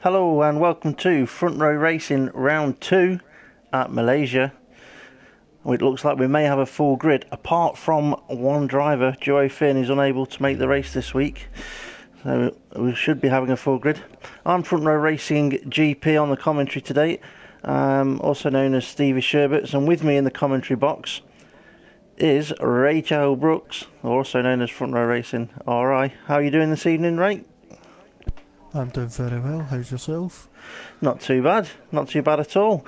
Hello and welcome to Front Row Racing Round 2 at Malaysia. It looks like we may have a full grid, apart from one driver. Joe Finn is unable to make the race this week, so we should be having a full grid. I'm Front Row Racing GP on the commentary today, also known as Stevie Sherbets, and with me in the commentary box is Rachel Brooks, also known as Front Row Racing RI. How are you doing this evening, Ray? I'm doing very well. How's yourself? Not too bad at all.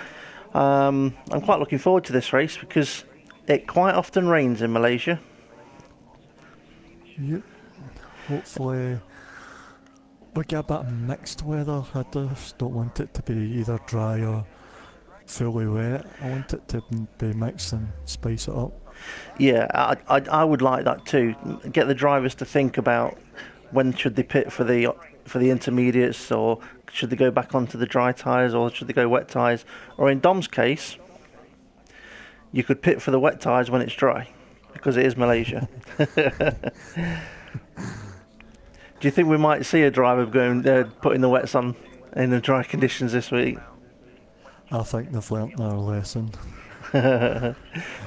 I'm quite looking forward to this race because it quite often rains in Malaysia. Yep. Hopefully we get a bit of mixed weather. I just don't want it to be either dry or fully wet. I want it to be mixed and spice it up. Yeah, I would like that too. Get the drivers to think about when should they pit for the intermediates, or should they go back onto the dry tyres, or should they go wet tyres, or in Dom's case you could pit for the wet tyres when it's dry because it is Malaysia. Do you think we might see a driver going putting the wets on in the dry conditions this week? I think they've learnt their lesson.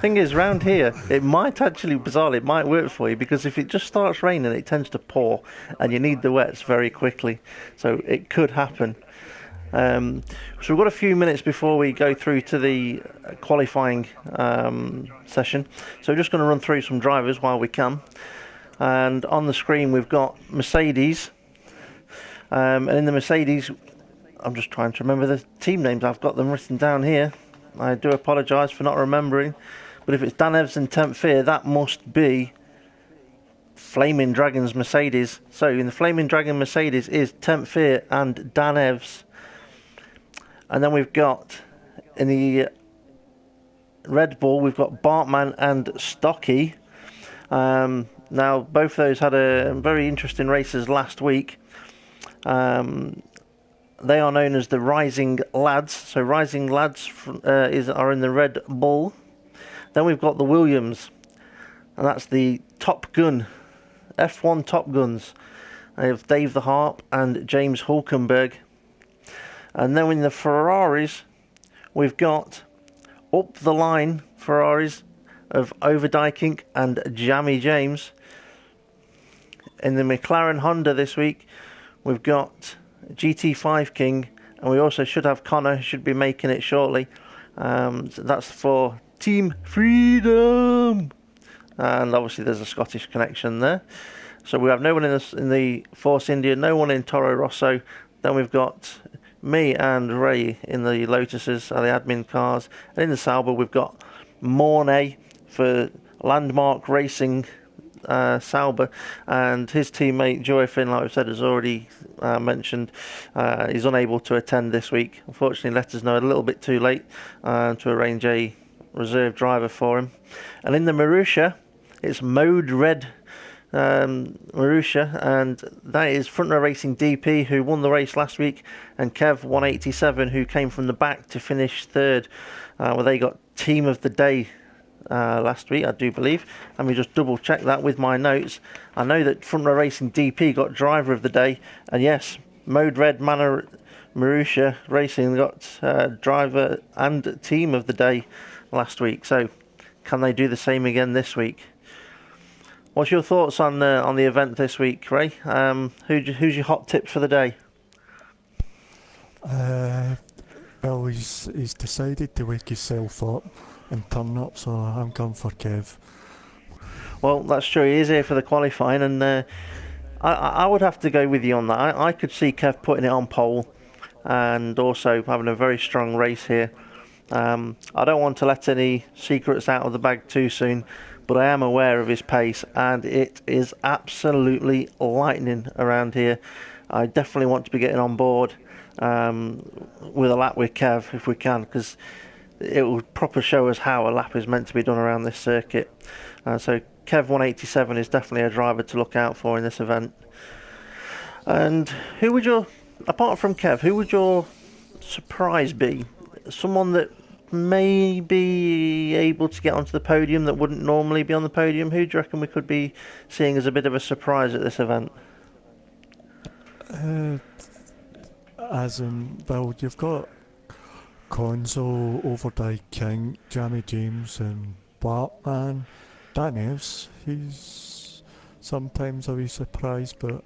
Thing is, round here, it might actually, bizarrely, it might work for you, because if it just starts raining, it tends to pour, and you need the wets very quickly. So it could happen. So we've got a few minutes before we go through to the qualifying session. So we're just going to run through some drivers while we can. And on the screen, we've got Mercedes. And in the Mercedes, I'm just trying to remember the team names. I've got them written down here. I do apologise for not remembering, but if it's Dan Evs and Temp Fear, that must be Flaming Dragon's Mercedes. So in the Flaming Dragon Mercedes is Temp Fear and Dan Evs. And then we've got, in the Red Bull, we've got Bartman and Stocky. Now, both of those had a very interesting races last week. They are known as the Rising Lads. So Rising Lads are in the Red Bull. Then we've got the Williams, and that's the Top Gun, F1 Top Guns. They have Dave the Harp and James Hulkenberg. And then in the Ferraris, we've got Up the Line Ferraris of Overdyking and Jamie James. In the McLaren Honda this week, we've got GT5 King, and we also should have Connor, who should be making it shortly. So that's for Team Freedom, and obviously there's a Scottish connection there. So we have no one in the Force India, no one in Toro Rosso. Then we've got me and Ray in the Lotuses, the admin cars, and in the Sauber we've got Mornay for Landmark Racing Sauber, and his teammate Joey Finn, like I've said, has already mentioned, he's unable to attend this week. Unfortunately, let us know a little bit too late to arrange a reserve driver for him. And in the Marussia, it's Mode Red Marussia, and that is Front Row Racing DP, who won the race last week, and Kev 187, who came from the back to finish third, where they got Team of the Day last week, I do believe. Let me just double check that with my notes. I know that Front Row Racing DP got Driver of the Day, and yes, Mode Red Marussia Racing got Driver and Team of the Day last week. So can they do the same again this week? What's your thoughts on the event this week, Ray? Who's your hot tip for the day? Well, he's decided to wake himself up and turn up, so I'm going for Kev. Well, that's true. He is here for the qualifying, and I would have to go with you on that. I could see Kev putting it on pole, and also having a very strong race here. I don't want to let any secrets out of the bag too soon, but I am aware of his pace, and it is absolutely lightning around here. I definitely want to be getting on board with a lap with Kev if we can, because it will proper show us how a lap is meant to be done around this circuit. So Kev 187 is definitely a driver to look out for in this event. And apart from Kev, who would your surprise be? Someone that may be able to get onto the podium that wouldn't normally be on the podium? Who do you reckon we could be seeing as a bit of a surprise at this event? as in, well, you've got Conzo, Overdye King, Jamie James, and Bartman. Daniels, he's sometimes a wee surprise, but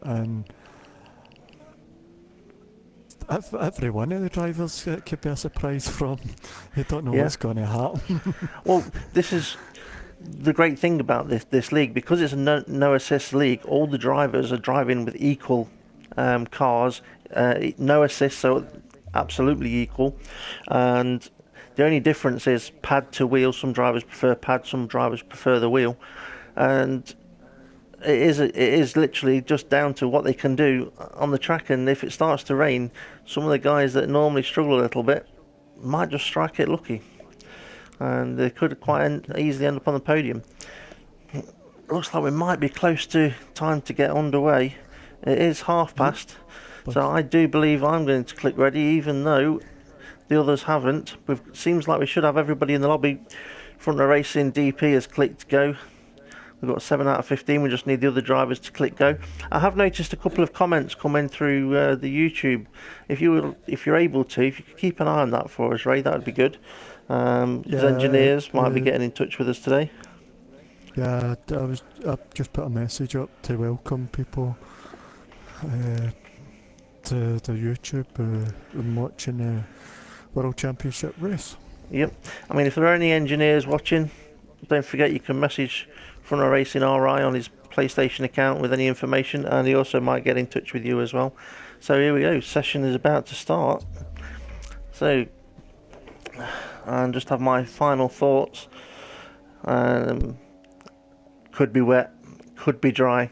every one of the drivers could be a surprise from. You don't know what's going to happen. Well, this is the great thing about this league, because it's a no assist league. All the drivers are driving with equal cars, no assist, so absolutely equal. And the only difference is pad to wheel. Some drivers prefer pad, some drivers prefer the wheel, and it is literally just down to what they can do on the track. And if it starts to rain, some of the guys that normally struggle a little bit might just strike it lucky, and they could quite easily end up on the podium. Looks like we might be close to time to get underway. It is past, so I do believe I'm going to click ready, even though the others haven't. Seems like we should have everybody in the lobby. Front Row Racing DP has clicked go. We've got 7 out of 15. We just need the other drivers to click go. I have noticed a couple of comments coming through the YouTube. If you're able to, if you could keep an eye on that for us, Ray, that would be good. His engineers might be getting in touch with us today. Yeah, I just put a message up to welcome people to the YouTube and watching the World Championship race. Yep. I mean, if there are any engineers watching, don't forget you can message Front Row Racing RI on his PlayStation account with any information, and he also might get in touch with you as well. So here we go. Session is about to start. So, and just have my final thoughts. Could be wet, could be dry,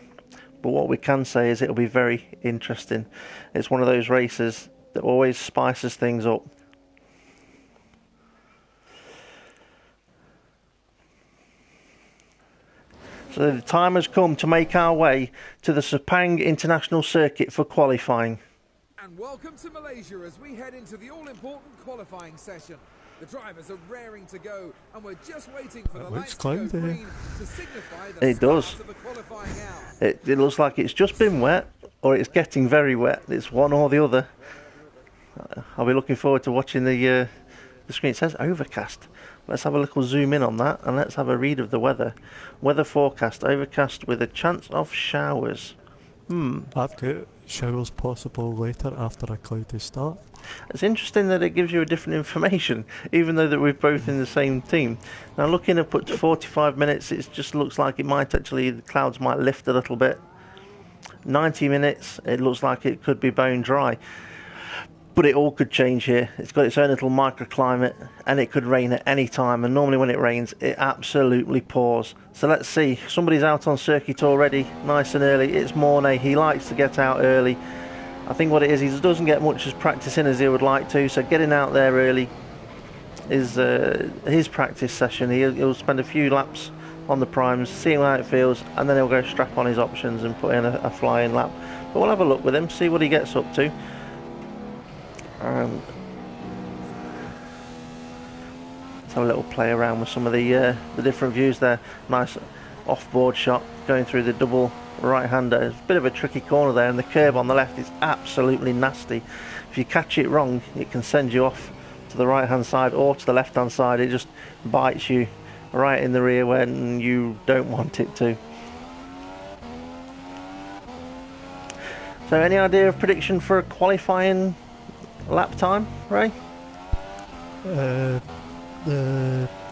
but what we can say is it'll be very interesting. It's one of those races that always spices things up. So the time has come to make our way to the Sepang International Circuit for qualifying. And welcome to Malaysia as we head into the all-important qualifying session. The drivers are raring to go, and we're just waiting for the lights to go green to signify the start of the qualifying hour. It looks like it's just been wet, or it's getting very wet. It's one or the other. I'll be looking forward to watching the screen. It says overcast. Let's have a little zoom in on that, and let's have a read of the weather. Weather forecast: overcast with a chance of showers. I've got showers possible later after a cloudy start. It's interesting that it gives you a different information, even though that we're both in the same team. Now, looking up at 45 minutes, it just looks like it might actually, the clouds might lift a little bit. 90 minutes, it looks like it could be bone dry. But it all could change here. It's got its own little microclimate, and it could rain at any time. And normally when it rains, it absolutely pours. So let's see. Somebody's out on circuit already, nice and early. It's Mornay. He likes to get out early. I think what it is, he doesn't get much as practice in as he would like to. So getting out there early is his practice session. He'll spend a few laps on the primes, seeing how it feels, and then he'll go strap on his options and put in a flying lap. But we'll have a look with him, see what he gets up to. Let's have a little play around with some of the different views there. Nice off-board shot going through the double right-hander. It's a bit of a tricky corner there, and the curb on the left is absolutely nasty. If you catch it wrong, it can send you off to the right-hand side or to the left-hand side. It just bites you right in the rear when you don't want it to. So any idea of prediction for a qualifying lap time, Ray? The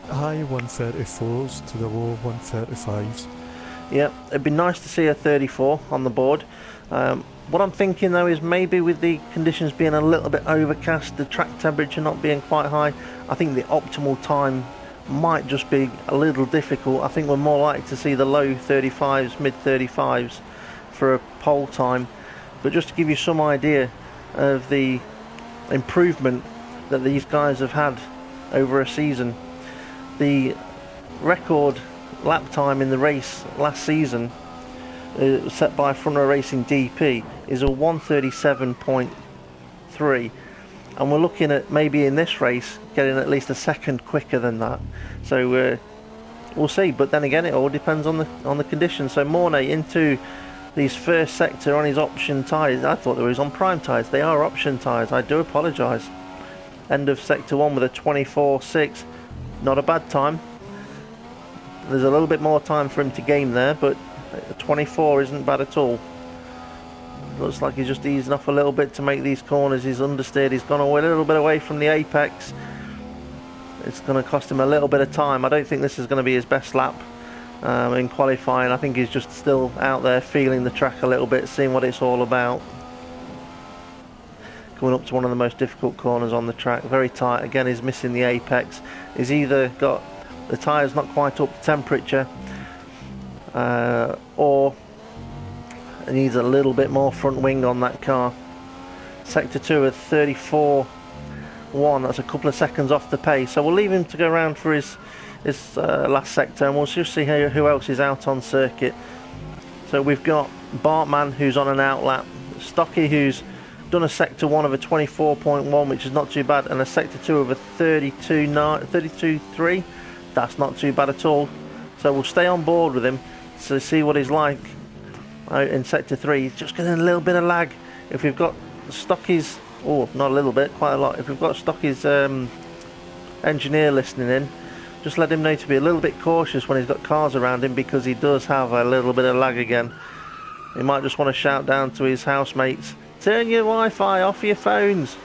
high 134s to the low 135s. Yeah, it'd be nice to see a 34 on the board. What I'm thinking though is maybe with the conditions being a little bit overcast, the track temperature not being quite high, I think the optimal time might just be a little difficult. I think we're more likely to see the low 35s, mid 35s for a pole time. But just to give you some idea of the improvement that these guys have had over a season, the record lap time in the race last season set by Front Row Racing DP is a 137.3, and we're looking at maybe in this race getting at least a second quicker than that. So we'll see, but then again it all depends on the conditions. So Mornay into these first sector on his option tyres. I thought they was on prime tyres. They are option tyres. I do apologise. End of sector 1 with a 24.6. Not a bad time. There's a little bit more time for him to game there, but 24 isn't bad at all. Looks like he's just easing off a little bit to make these corners. He's understeered. He's gone away a little bit away from the apex. It's going to cost him a little bit of time. I don't think this is going to be his best lap in qualifying. I think he's just still out there feeling the track a little bit, seeing what it's all about. Coming up to one of the most difficult corners on the track. Very tight. Again, he's missing the apex. He's either got the tyres not quite up to temperature, or it needs a little bit more front wing on that car. Sector 2 at 34.1, that's a couple of seconds off the pace, so we'll leave him to go around for his last sector, and we'll just see who else is out on circuit. So we've got Bartman, who's on an out lap, Stocky, who's done a sector 1 of a 24.1, which is not too bad, and a sector 2 of a 32.3. That's not too bad at all. So we'll stay on board with him to see what he's like out in sector 3. He's just getting a little bit of lag. If we've got Stocky's, oh, not a little bit, quite a lot. If we've got Stocky's engineer listening in, just let him know to be a little bit cautious when he's got cars around him, because he does have a little bit of lag again. He might just want to shout down to his housemates, turn your Wi-Fi off your phones.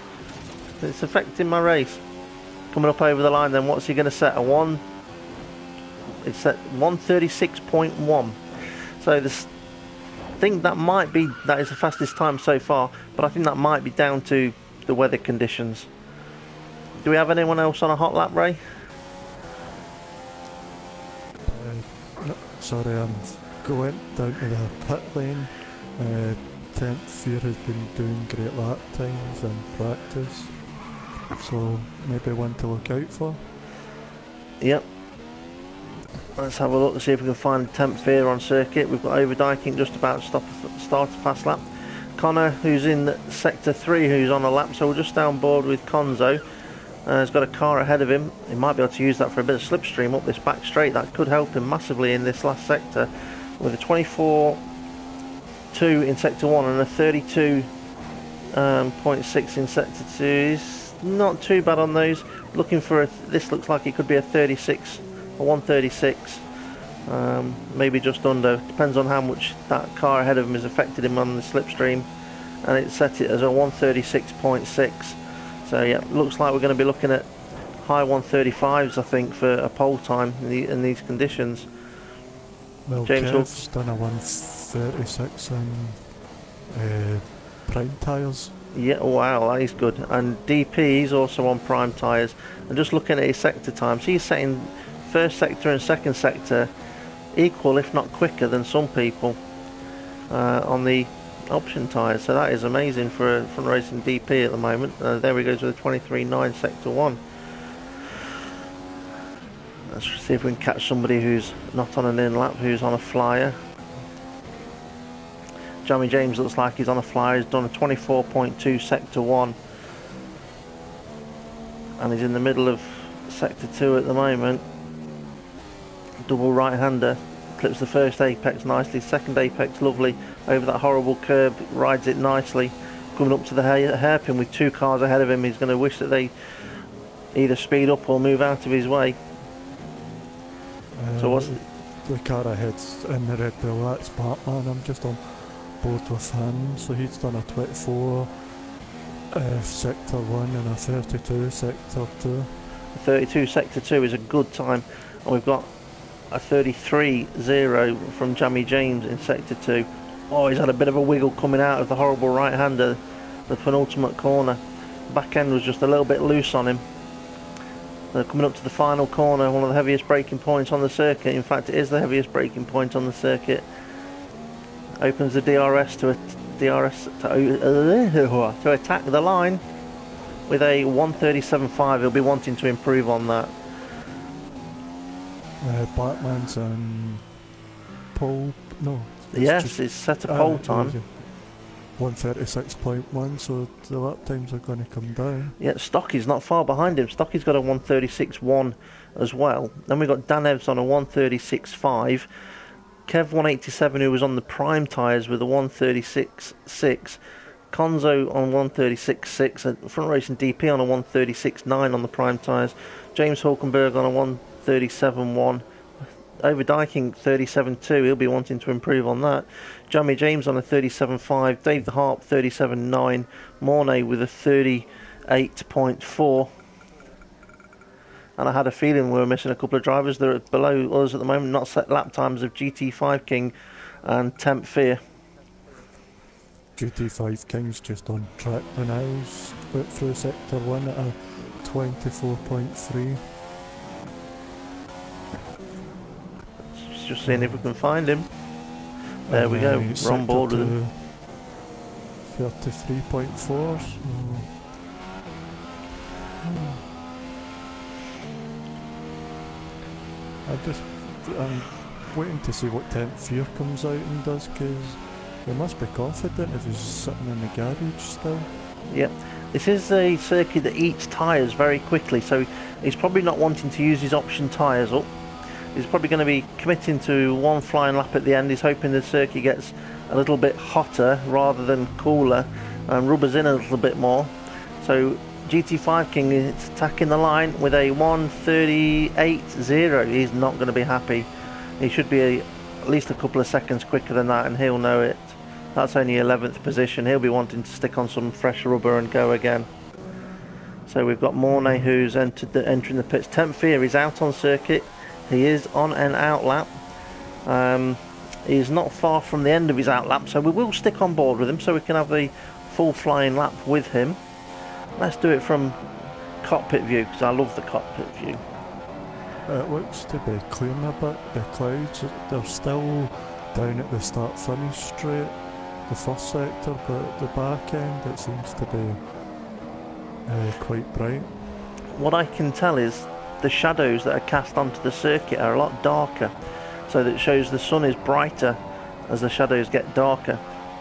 It's affecting my race. Coming up over the line then, what's he going to set? It's set 136.1. So this, I think that is the fastest time so far, but I think that might be down to the weather conditions. Do we have anyone else on a hot lap, Ray? No, sorry, I'm going down to the pit lane. 10th Fear has been doing great lap times in practice, so maybe one to look out for. Yep. Let's have a look to see if we can find 10th Fear on circuit. We've got Overdyking just about to start a fast lap. Connor, who's in sector 3, who's on a lap, so we'll just stay on board with Konzo. He's got a car ahead of him. He might be able to use that for a bit of slipstream up this back straight. That could help him massively in this last sector. With a 24.2 in sector 1 and a 32.6 in sector 2. He's not too bad on those. Looking for this looks like it could be a 36, a 136, maybe just under. Depends on how much that car ahead of him has affected him on the slipstream, and it set it as a 136.6. So yeah, looks like we're going to be looking at high 135s, I think, for a pole time in these conditions. Well, James Kev's done a 136 on prime tyres. Yeah, wow, that is good. And DP is also on prime tyres. And just looking at his sector times, he's setting first sector and second sector equal, if not quicker, than some people on the option tyres. So that is amazing for a front racing DP at the moment. There we go to the 23.9 sector 1. Let's see if we can catch somebody who's not on an in lap, who's on a flyer. Jamie James looks like he's on a flyer. He's done a 24.2 sector 1, and he's in the middle of sector 2 at the moment. Double right hander, clips the first apex nicely, second apex lovely, over that horrible curb, rides it nicely. Coming up to the hairpin with 2 cars ahead of him, he's going to wish that they either speed up or move out of his way. So what's the car ahead's in the Red Bull? That's Batman. I'm just on board with him. So he's done a 24 sector 1 and a 32 sector 2. 32 sector 2 is a good time, and we've got a 33.0 from Jamie James in sector 2. Oh, he's had a bit of a wiggle coming out of the horrible right hander, the penultimate corner. Back end was just a little bit loose on him. They're coming up to the final corner, one of the heaviest braking points on the circuit. In fact, it is the heaviest braking point on the circuit. Opens the DRS to attack the line with a 137.5. He'll be wanting to improve on that. Batman's on pole. No. Yes, it's set a pole time. 136.1, so the lap times are going to come down. Yeah, Stocky's not far behind him. Stocky's got a 136.1 as well. Then we've got Dan Evans on a 136.5. Kev 187, who was on the prime tyres with a 136.6. Konzo on 136.6. Front Racing DP on a 136.9 on the prime tyres. James Hulkenberg on a 137.1. Overdyking 37.2. He'll be wanting to improve on that. Jamie James on a 37.5. Dave the Harp 37.9. Mornay with a 38.4. And I had a feeling we were missing a couple of drivers that are below us at the moment, not set lap times of GT5 King and Temp Fear. GT5 King's just on track now. He's went through sector 1 at a 24.3. Just seeing if we can find him. There we go, we're on board with him. 33.4. I'm waiting to see what Temp Fear comes out and does, because he must be confident if he's sitting in the garage still. Yep, this is a circuit that eats tyres very quickly, so he's probably not wanting to use his option tyres up. He's probably going to be committing to one flying lap at the end. He's hoping the circuit gets a little bit hotter rather than cooler and rubbers in a little bit more. So GT5 King is attacking the line with a 1:38.0. He's not going to be happy. He should be at least a couple of seconds quicker than that, and he'll know it. That's only 11th position. He'll be wanting to stick on some fresh rubber and go again. So we've got Mornay, who's entering the pits. Temp Fear is out on circuit. He is on an out lap. He's not far from the end of his out lap, so we will stick on board with him so we can have the full flying lap with him. Let's do it from cockpit view, because I love the cockpit view. It looks to be clearing a bit. The clouds, they're still down at the start-finish straight, the first sector, but at the back end it seems to be quite bright. What I can tell is the shadows that are cast onto the circuit are a lot darker, so that shows the sun is brighter as the shadows get darker.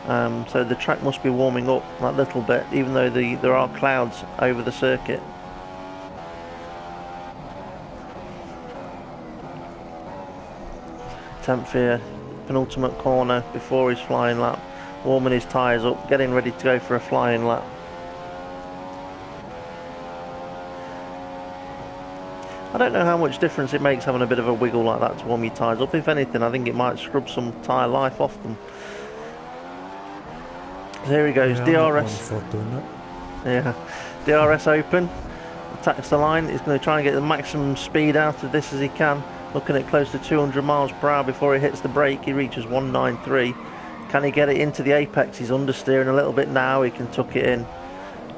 So the track must be warming up that little bit, even though there are clouds over the circuit. Temp Fear, penultimate corner before his flying lap, warming his tyres up, getting ready to go for a flying lap. I don't know how much difference it makes having a bit of a wiggle like that to warm your tyres up. If anything, I think it might scrub some tyre life off them. So here he goes, DRS. Yeah, DRS open, attacks the line. He's going to try and get the maximum speed out of this as he can. Looking at close to 200 miles per hour before he hits the brake. He reaches 193. Can he get it into the apex? He's understeering a little bit now. He can tuck it in.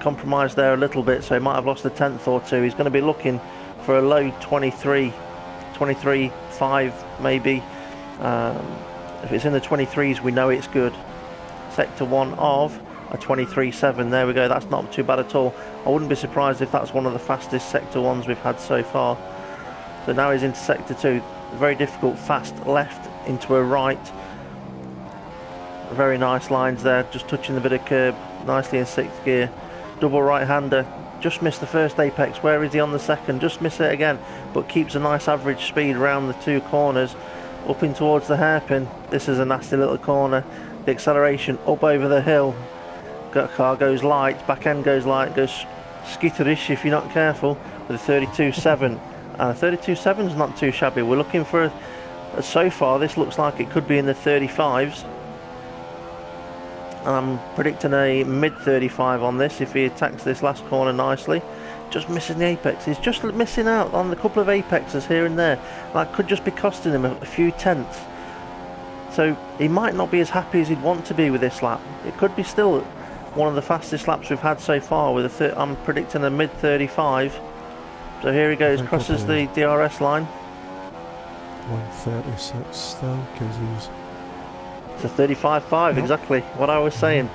Compromised there a little bit, so he might have lost a tenth or two. He's going to be looking for a low 23.5 maybe. If it's in the 23s, we know it's good. Sector 1 of a 23.7. There we go, that's not too bad at all. I wouldn't be surprised if that's one of the fastest sector 1s we've had so far. So now he's into sector 2. Very difficult, fast left into a right. Very nice lines there, just touching the bit of curb nicely in 6th gear. Double right-hander, just missed the first apex. Where is he on the second? Just miss it again, but keeps a nice average speed around the two corners, up in towards the hairpin. This is a nasty little corner. The acceleration up over the hill. Car goes light, back end goes light, goes skitterish if you're not careful, with a 32.7. 32.7 is not too shabby. We're looking for so far this looks like it could be in the 35s. I'm predicting a mid 35 on this if he attacks this last corner nicely. Just missing the apex. He's just missing out on a couple of apexes here and there. That could just be costing him a few tenths. So he might not be as happy as he'd want to be with this lap. It could be still one of the fastest laps we've had so far. With I'm predicting a mid 35. So here he goes, crosses the DRS line. 136 still, because he's... It's a 35.5, exactly what I was saying.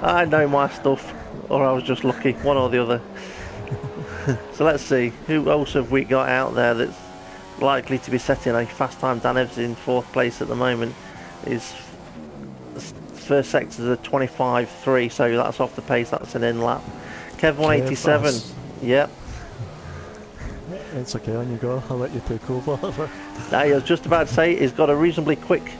I know my stuff, or I was just lucky, one or the other. So let's see, who else have we got out there that's likely to be setting a fast time? Dan Evans in 4th place at the moment. His first sector is a 25.3, so that's off the pace, that's an in lap. Kev 187, yep. It's okay, on you go. I'll let you take over. I was just about to say, he's got a reasonably quick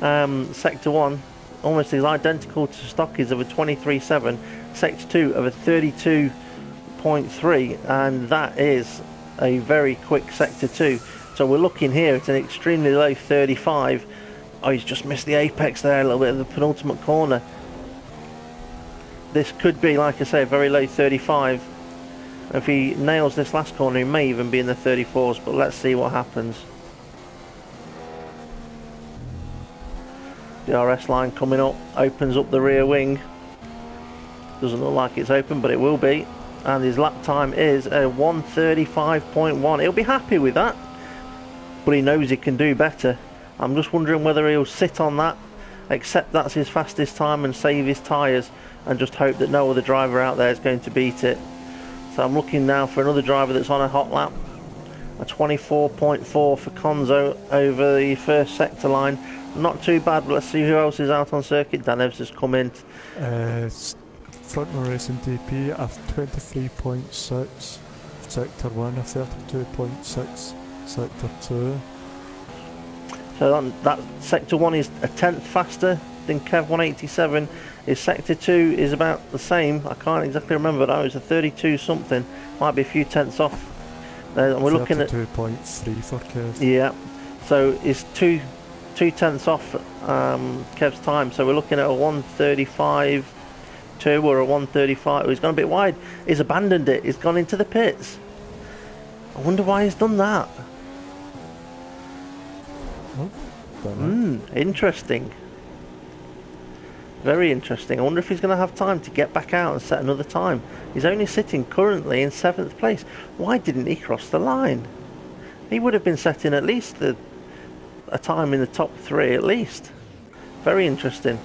Sector 1, almost is identical to Stocky's of a 23.7, Sector 2 of a 32.3, and that is a very quick Sector 2. So we're looking here at an extremely low 35. Oh, he's just missed the apex there, a little bit of the penultimate corner. This could be, like I say, a very low 35. If he nails this last corner, he may even be in the 34s, but let's see what happens. DRS line coming up, opens up the rear wing. Doesn't look like it's open, but it will be. And his lap time is a 1:35.1. He'll be happy with that, but he knows he can do better. I'm just wondering whether he'll sit on that, accept that's his fastest time and save his tyres, and just hope that no other driver out there is going to beat it. So I'm looking now for another driver that's on a hot lap. A 24.4 for Konzo over the first sector line. Not too bad, but let's see who else is out on circuit. Dan Evans has come in. Front row racing DP a 23.6, sector 1 a 32.6, sector 2. So that sector 1 is a tenth faster than Kev 187. His sector 2 is about the same. I can't exactly remember, but it's a 32 something. Might be a few tenths off. And we're looking at 32.3 for Kev. Yeah, so it's two tenths off Kev's time. So we're looking at a 1:35.2 or a 1:35. He's gone a bit wide. He's abandoned it. He's gone into the pits. I wonder why he's done that. Interesting. Very interesting. I wonder if he's going to have time to get back out and set another time. He's only sitting currently in 7th place. Why didn't he cross the line? He would have been setting at least a time in the top 3 at least. Very interesting.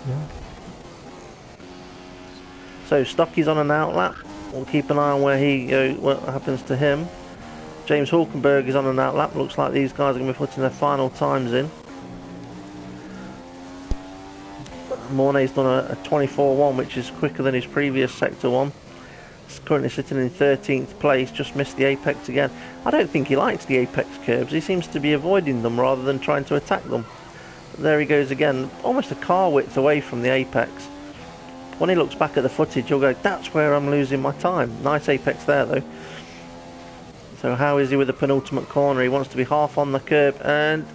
Yeah. So Stocky's on an outlap. We'll keep an eye on where what happens to him. James Hulkenberg is on an outlap. Looks like these guys are going to be putting their final times in. Mornay's done a 24.1, which is quicker than his previous Sector 1. He's currently sitting in 13th place, just missed the apex again. I don't think he likes the apex curbs. He seems to be avoiding them rather than trying to attack them. But there he goes again, almost a car width away from the apex. When he looks back at the footage, he'll go, that's where I'm losing my time. Nice apex there though. So how is he with the penultimate corner? He wants to be half on the curb, and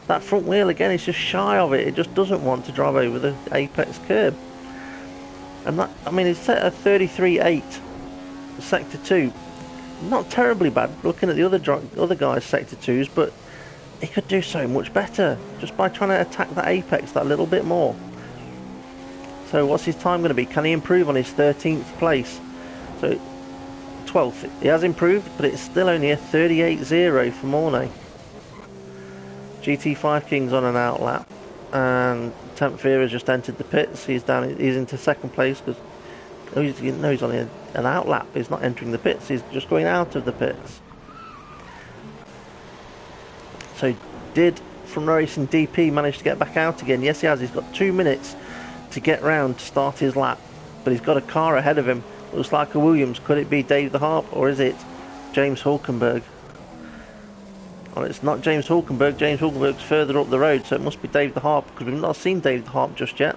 that front wheel again is just shy of it. It just doesn't want to drive over the apex curb. And that, I mean, it's set at 33.8, sector 2. Not terribly bad looking at the other guys' sector 2s, but he could do so much better just by trying to attack that apex that little bit more. So what's his time going to be? Can he improve on his 13th place? So 12th. He has improved, but it's still only a 38.0 for Mornay. GT5 King's on an outlap, and Temp Fear has just entered the pits. He's into 2nd place because he's on an outlap. He's not entering the pits. He's just going out of the pits. So did From Racing DP manage to get back out again? Yes, he has. He's got 2 minutes to get round to start his lap, but he's got a car ahead of him. Looks like a Williams. Could it be Dave the Harp, or is it James Hulkenberg? Well, it's not James Hulkenberg. James Hulkenberg's further up the road, so it must be Dave the Harp, because we've not seen Dave the Harp just yet.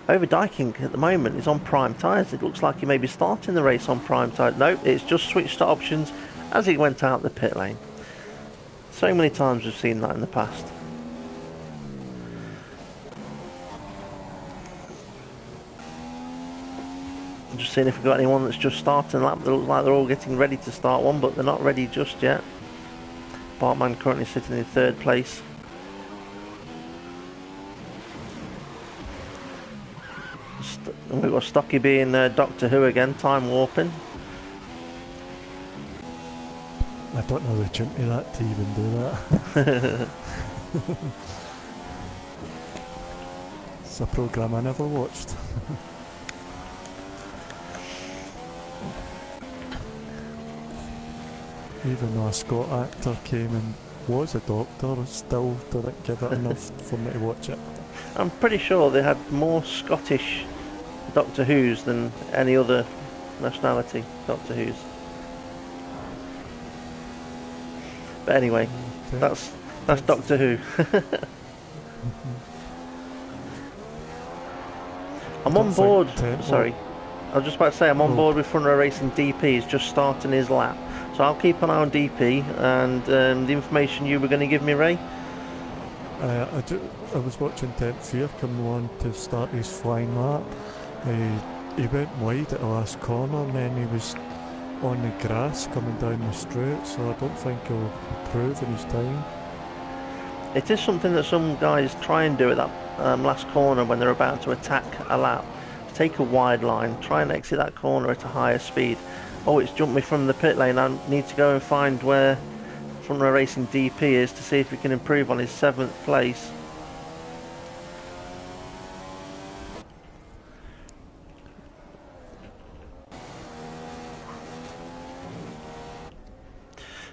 Overdyking at the moment is on prime tyres. It looks like he may be starting the race on prime tyres. No, it's just switched to options as he went out the pit lane. So many times we've seen that in the past. I'm just seeing if we've got anyone that's just starting a lap. They look like they're all getting ready to start one, but they're not ready just yet. Bartman currently sitting in 3rd place. And we've got Stocky being Doctor Who again, time warping. I don't know the tune to that to even do that. It's a programme I never watched. Even though a Scott actor came and was a doctor, still didn't give it enough for me to watch it. I'm pretty sure they had more Scottish Doctor Who's than any other nationality Doctor Who's. But anyway, Okay. that's Doctor Who. I'm on board. Sorry, I was just about to say I'm on board with Front Row Racing. DP is just starting his lap, so I'll keep an eye on DP and the information you were going to give me, Ray. I was watching Temp Fear come on to start his flying lap. He went wide at the last corner and then he was on the grass coming down the straight, so I don't think he'll improve in his time. It is something that some guys try and do at that last corner when they're about to attack a lap. Take a wide line, try and exit that corner at a higher speed. Oh, it's jumped me from the pit lane. I need to go and find where Front Row Racing DP is to see if we can improve on his 7th place.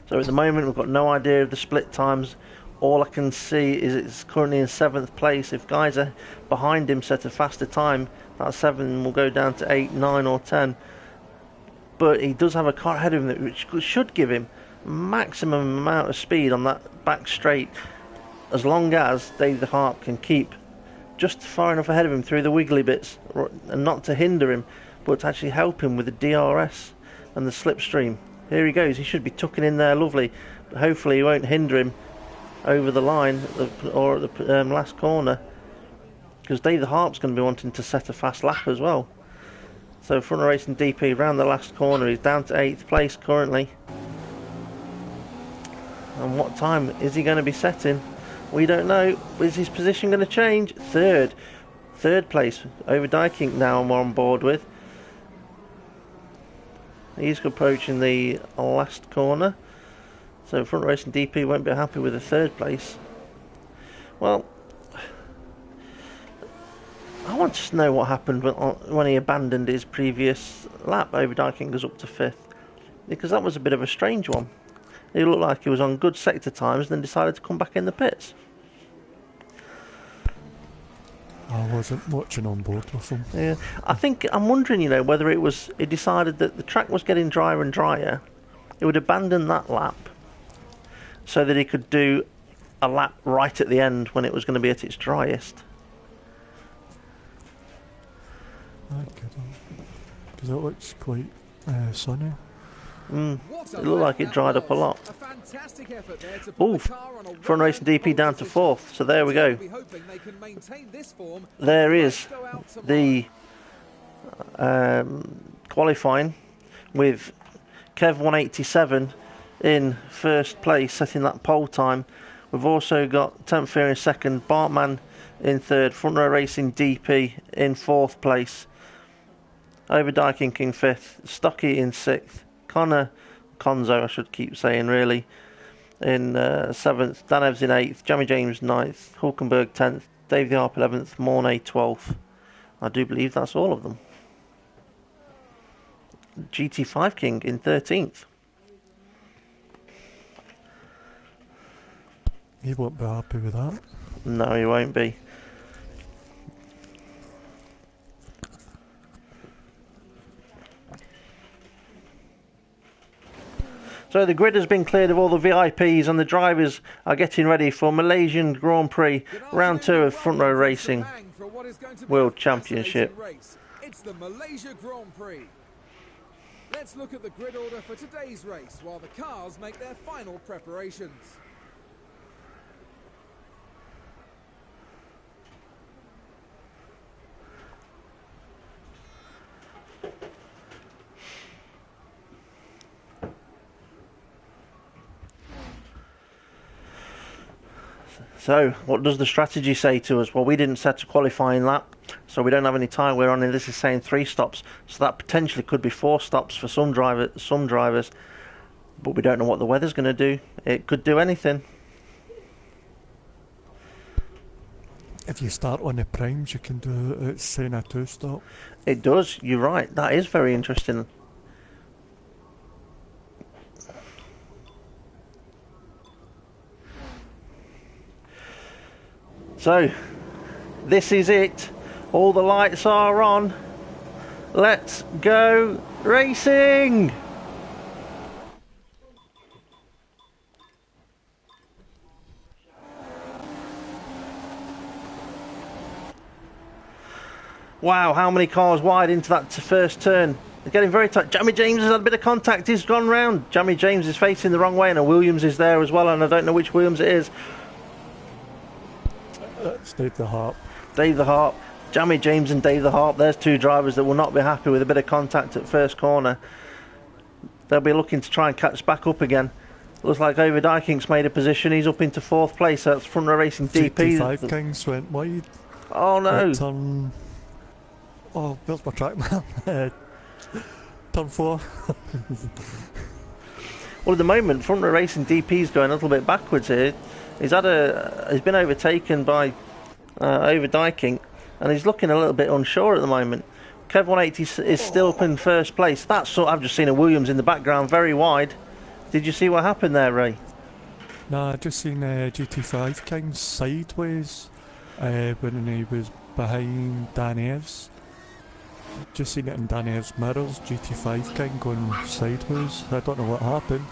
So at the moment we've got no idea of the split times. All I can see is it's currently in 7th place. If guys are behind him set a faster time, that 7 will go down to 8, 9 or 10. But he does have a car ahead of him which should give him maximum amount of speed on that back straight, as long as Dave the Harp can keep just far enough ahead of him through the wiggly bits, and not to hinder him, but to actually help him with the DRS and the slipstream. Here he goes. He should be tucking in there lovely, but hopefully he won't hinder him over the line or at the last corner, because Dave the Harp's going to be wanting to set a fast lap as well. So Front Row Racing DP round the last corner. He's down to 8th place currently. And what time is he going to be setting? We don't know. Is his position going to change? Third place. Over Dykink now I'm on board with. He's approaching the last corner. So Front Row Racing DP won't be happy with the 3rd place. Well, I want to know what happened when he abandoned his previous lap. Over Dykink goes up to 5th. Because that was a bit of a strange one. He looked like he was on good sector times and then decided to come back in the pits. I wasn't watching on board with him. Yeah, I'm wondering, whether he decided that the track was getting drier and drier. He would abandon that lap so that he could do a lap right at the end when it was going to be at its driest. Because it looks quite sunny. It looked like it dried up a lot. Oof, Front Racing DP down to 4th, so there we go. There is the qualifying with Kev 187 in 1st place, setting that pole time. We've also got Temp Fear in 2nd, Bartman in 3rd, Front Row Racing DP in 4th place, Over Dykink in 5th, Stocky in 6th, Conzo, I should keep saying really, in 7th, Dan Evans in 8th, Jamie James 9th, Hulkenberg 10th, Dave the Harp 11th, Mornay 12th. I do believe that's all of them. GT5 King in 13th. He won't be happy with that. No, he won't be. So the grid has been cleared of all the VIPs and the drivers are getting ready for Malaysian Grand Prix round 2 of Front Row Racing World Championship. It's the Malaysia Grand Prix. Let's look at the grid order for today's race while the cars make their final preparations. So, what does the strategy say to us? Well, we didn't set a qualifying lap, so we don't have any tyre wear on, and this is saying 3 stops. So that potentially could be 4 stops for some drivers, but we don't know what the weather's going to do. It could do anything. If you start on the primes, you can do it's saying a 2-stop. It does, you're right. That is very interesting. So, this is it. All the lights are on. Let's go racing! Wow, how many cars wide into that first turn? They're getting very tight. Jamie James has had a bit of contact. He's gone round. Jamie James is facing the wrong way, and a Williams is there as well, and I don't know which Williams it is. That's Dave the Harp. Dave the Harp. Jamie James and Dave the Harp. There's two drivers that will not be happy with a bit of contact at first corner. They'll be looking to try and catch back up again. Looks like Overdijking's made a position. He's up into 4th place. That's Front Row Racing DP. 55 Kings went wide. Oh no! Turn. Oh, where's my track man? Turn 4. Well, at the moment, Front Row Racing DP's going a little bit backwards here. He's been overtaken by Overdiking, and he's looking a little bit unsure at the moment. Kev 180 is still up in 1st place. I've just seen a Williams in the background, very wide. Did you see what happened there, Ray? No, I just seen GT5 King sideways when he was behind Dan Evans. Just seen it in Dan Evans' mirrors, GT5 King going sideways. I don't know what happened.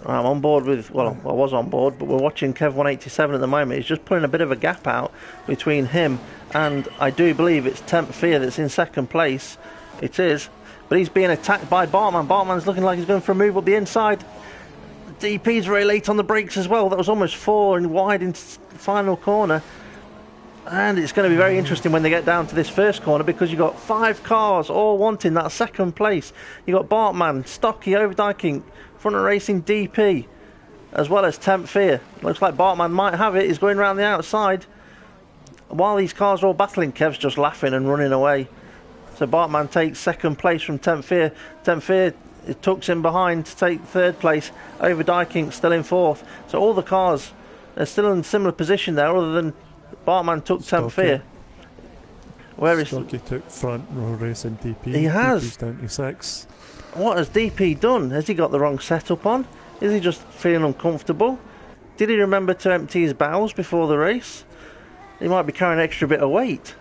I'm on board with, well, I was on board, but we're watching Kev 187 at the moment. He's just putting a bit of a gap out between him and I do believe it's Temp Fear that's in 2nd place. It is. But he's being attacked by Bartman. Bartman's looking like he's going for a move up the inside. DP's very late on the brakes as well. That was almost 4 and wide into the final corner. And it's going to be very interesting when they get down to this first corner, because you've got 5 cars all wanting that 2nd place. You've got Bartman, Stocky, Overdiking, Front Row Racing DP, as well as Temp Fear. Looks like Bartman might have it. He's going around the outside. While these cars are all battling, Kev's just laughing and running away. So Bartman takes 2nd place from Temp Fear. Temp Fear tucks him behind to take 3rd place. Overdiking still in 4th. So all the cars are still in a similar position there, other than Bartman took Temp Fear. Where is Stocky took Front Row Racing DP. He has. DP's down to 6. What has DP done? Has he got the wrong setup on? Is he just feeling uncomfortable? Did he remember to empty his bowels before the race? He might be carrying an extra bit of weight.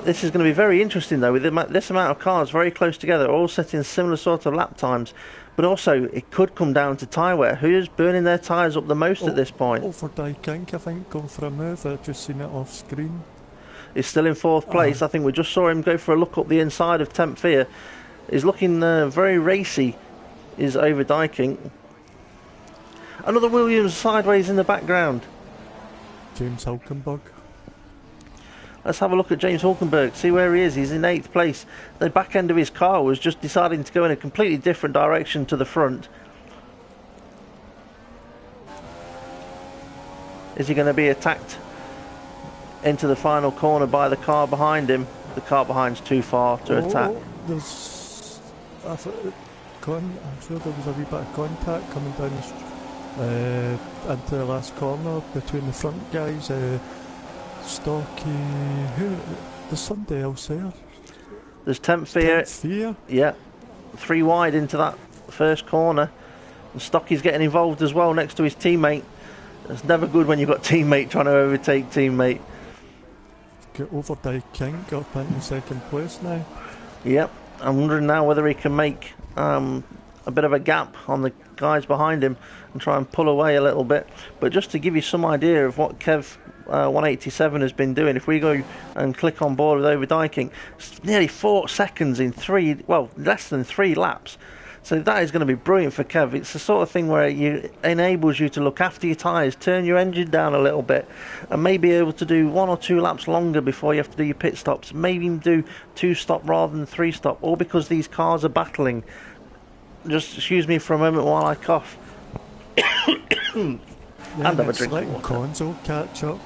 This is going to be very interesting though, with this amount of cars very close together, all setting similar sort of lap times. But also, it could come down to tyre wear. Who's burning their tyres up the most at this point? Overdiking, I think, going for a move. I've just seen it off screen. He's still in 4th place. I think we just saw him go for a look up the inside of Temp Fear. He's looking very racy, is Overdiking. Another Williams sideways in the background. James Hulkenberg. Let's have a look at James Hulkenberg, see where he is. He's in 8th place. The back end of his car was just deciding to go in a completely different direction to the front. Is he going to be attacked into the final corner by the car behind him? The car behind's too far to attack. I'm sure there was a wee bit of contact coming down into the last corner between the front guys. Stocky, there's somebody else there. There's Temp Fear. Yeah, 3 wide into that first corner. And Stocky's getting involved as well next to his teammate. It's never good when you've got teammate trying to overtake teammate. Overdiking up into 2nd place now. Yep, I'm wondering now whether he can make a bit of a gap on the guys behind him and try and pull away a little bit. But just to give you some idea of what Kev 187 has been doing, if we go and click on board with Overdiking, it's nearly 4 seconds in less than 3 laps. So that is going to be brilliant for Kev. It's the sort of thing where it enables you to look after your tyres, turn your engine down a little bit, and maybe able to do 1 or 2 laps longer before you have to do your pit stops. Maybe do 2 stop rather than 3 stop, all because these cars are battling. Just excuse me for a moment while I cough. And have a drink of water. Console catch up.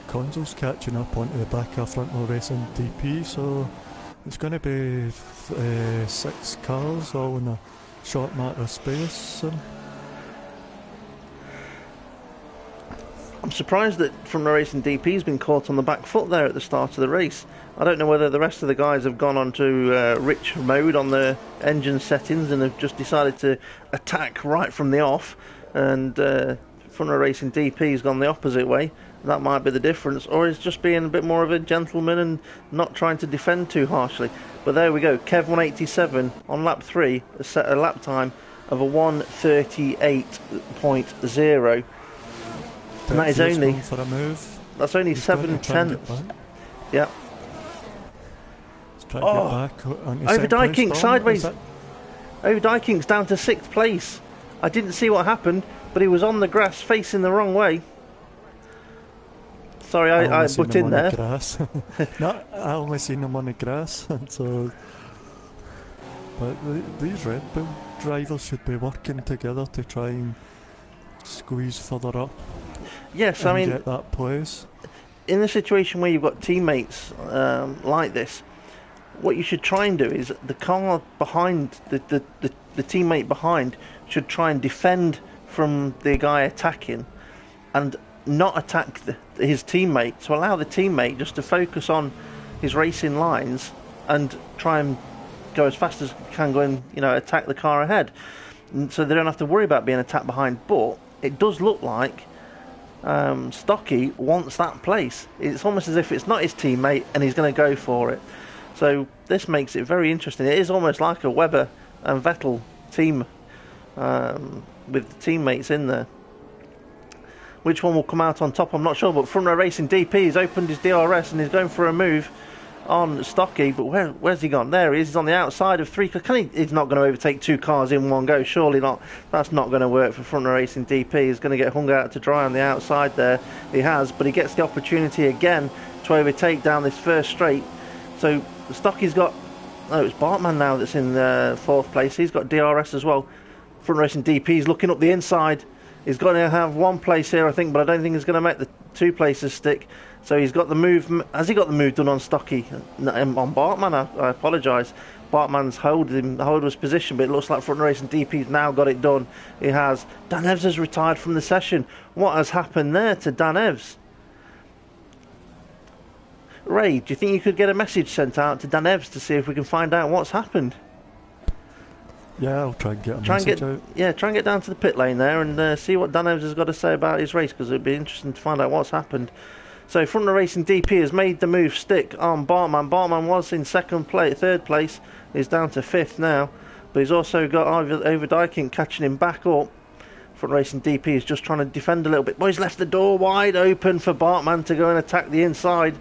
Console's catching up onto the back of Front Row Racing DP, so it's going to be 6 cars all in a short matter of space. I'm surprised that Front Row Racing DP's been caught on the back foot there at the start of the race. I don't know whether the rest of the guys have gone on to rich mode on the engine settings and have just decided to attack right from the off, and Front Row Racing DP's gone the opposite way. That might be the difference, or is just being a bit more of a gentleman and not trying to defend too harshly. But there we go, Kev 187 on lap 3 has set a lap time of a 1:38.0. And that is only for a move. That's only He's 7/10. Yeah. He's trying to get back onto over Dykink sideways. Over Dykink's down to 6th place. I didn't see what happened, but he was on the grass facing the wrong way. Sorry, I butt in there. No, I only seen him on the grass. So, but these Red Bull drivers should be working together to try and squeeze further up. Yes, and I mean, get that place. In a situation where you've got teammates like this, what you should try and do is the car behind the teammate behind should try and defend from the guy attacking, and not attack his teammate. So allow the teammate just to focus on his racing lines and try and go as fast as he can, go and attack the car ahead, and so they don't have to worry about being attacked behind. But it does look like Stocky wants that place. It's almost as if it's not his teammate and he's going to go for it. So this makes it very interesting. It is almost like a Webber and Vettel team with the teammates in there. Which one will come out on top, I'm not sure, but Front Row Racing DP has opened his DRS and he's going for a move on Stocky, but where's he gone? There he is. He's on the outside of 3 cars. He's not going to overtake 2 cars in one go, surely not. That's not going to work for Front Row Racing DP. He's going to get hung out to dry on the outside there. He has, but he gets the opportunity again to overtake down this first straight. So Stocky's got, it's Bartman now that's in 4th place. He's got DRS as well. Front Row Racing DP's looking up the inside. He's going to have 1 place here, I think, but I don't think he's going to make the 2 places stick. So he's got the move. Has he got the move done on Stocky? On Bartman, I apologise. Bartman's hold his position, but it looks like Front Row Racing DP's now got it done. He has. Dan Evs has retired from the session. What has happened there to Dan Evs? Ray, do you think you could get a message sent out to Dan Evs to see if we can find out what's happened? Yeah, I'll try and get a message out. Yeah, try and get down to the pit lane there and see what Dan Evs has got to say about his race, because it'd be interesting to find out what's happened. So Front Row Racing DP has made the move stick on Bartman. Bartman was in 3rd place. He's down to 5th now, but he's also got over Dykink catching him back up. Front Row Racing DP is just trying to defend a little bit. But he's left the door wide open for Bartman to go and attack the inside,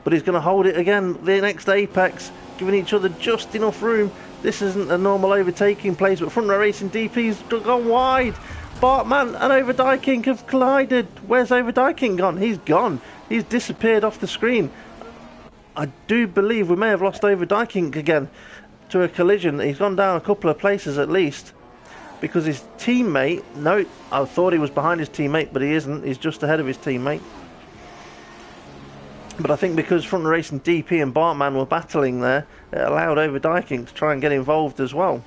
but he's going to hold it again. The next apex, giving each other just enough room. This isn't a normal overtaking place, but Front Row Racing DP's gone wide. Bartman and Over Dykink have collided. Where's Over Dykink gone? He's gone. He's disappeared off the screen. I do believe we may have lost Over Dykink again to a collision. He's gone down a couple of places at least, because his teammate, no, I thought he was behind his teammate, but he isn't. He's just ahead of his teammate. But I think because Front Row Racing DP and Bartman were battling there, it allowed Over Dykink to try and get involved as well.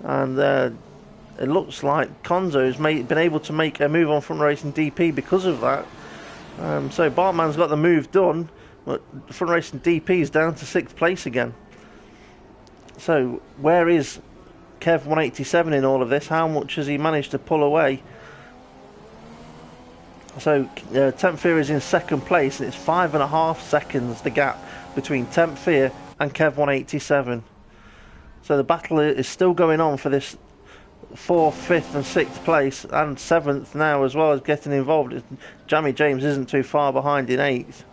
And it looks like Konzo's been able to make a move on Front Row Racing DP because of that. So Bartman's got the move done, but Front Row Racing DP is down to 6th place again. So where is Kev 187 in all of this? How much has he managed to pull away? So Temp Fear is in 2nd place, and it's 5.5 seconds the gap between Temp Fear and Kev 187. So the battle is still going on for this 4th, 5th and 6th place, and 7th now as well as getting involved. Jamie James isn't too far behind in 8th.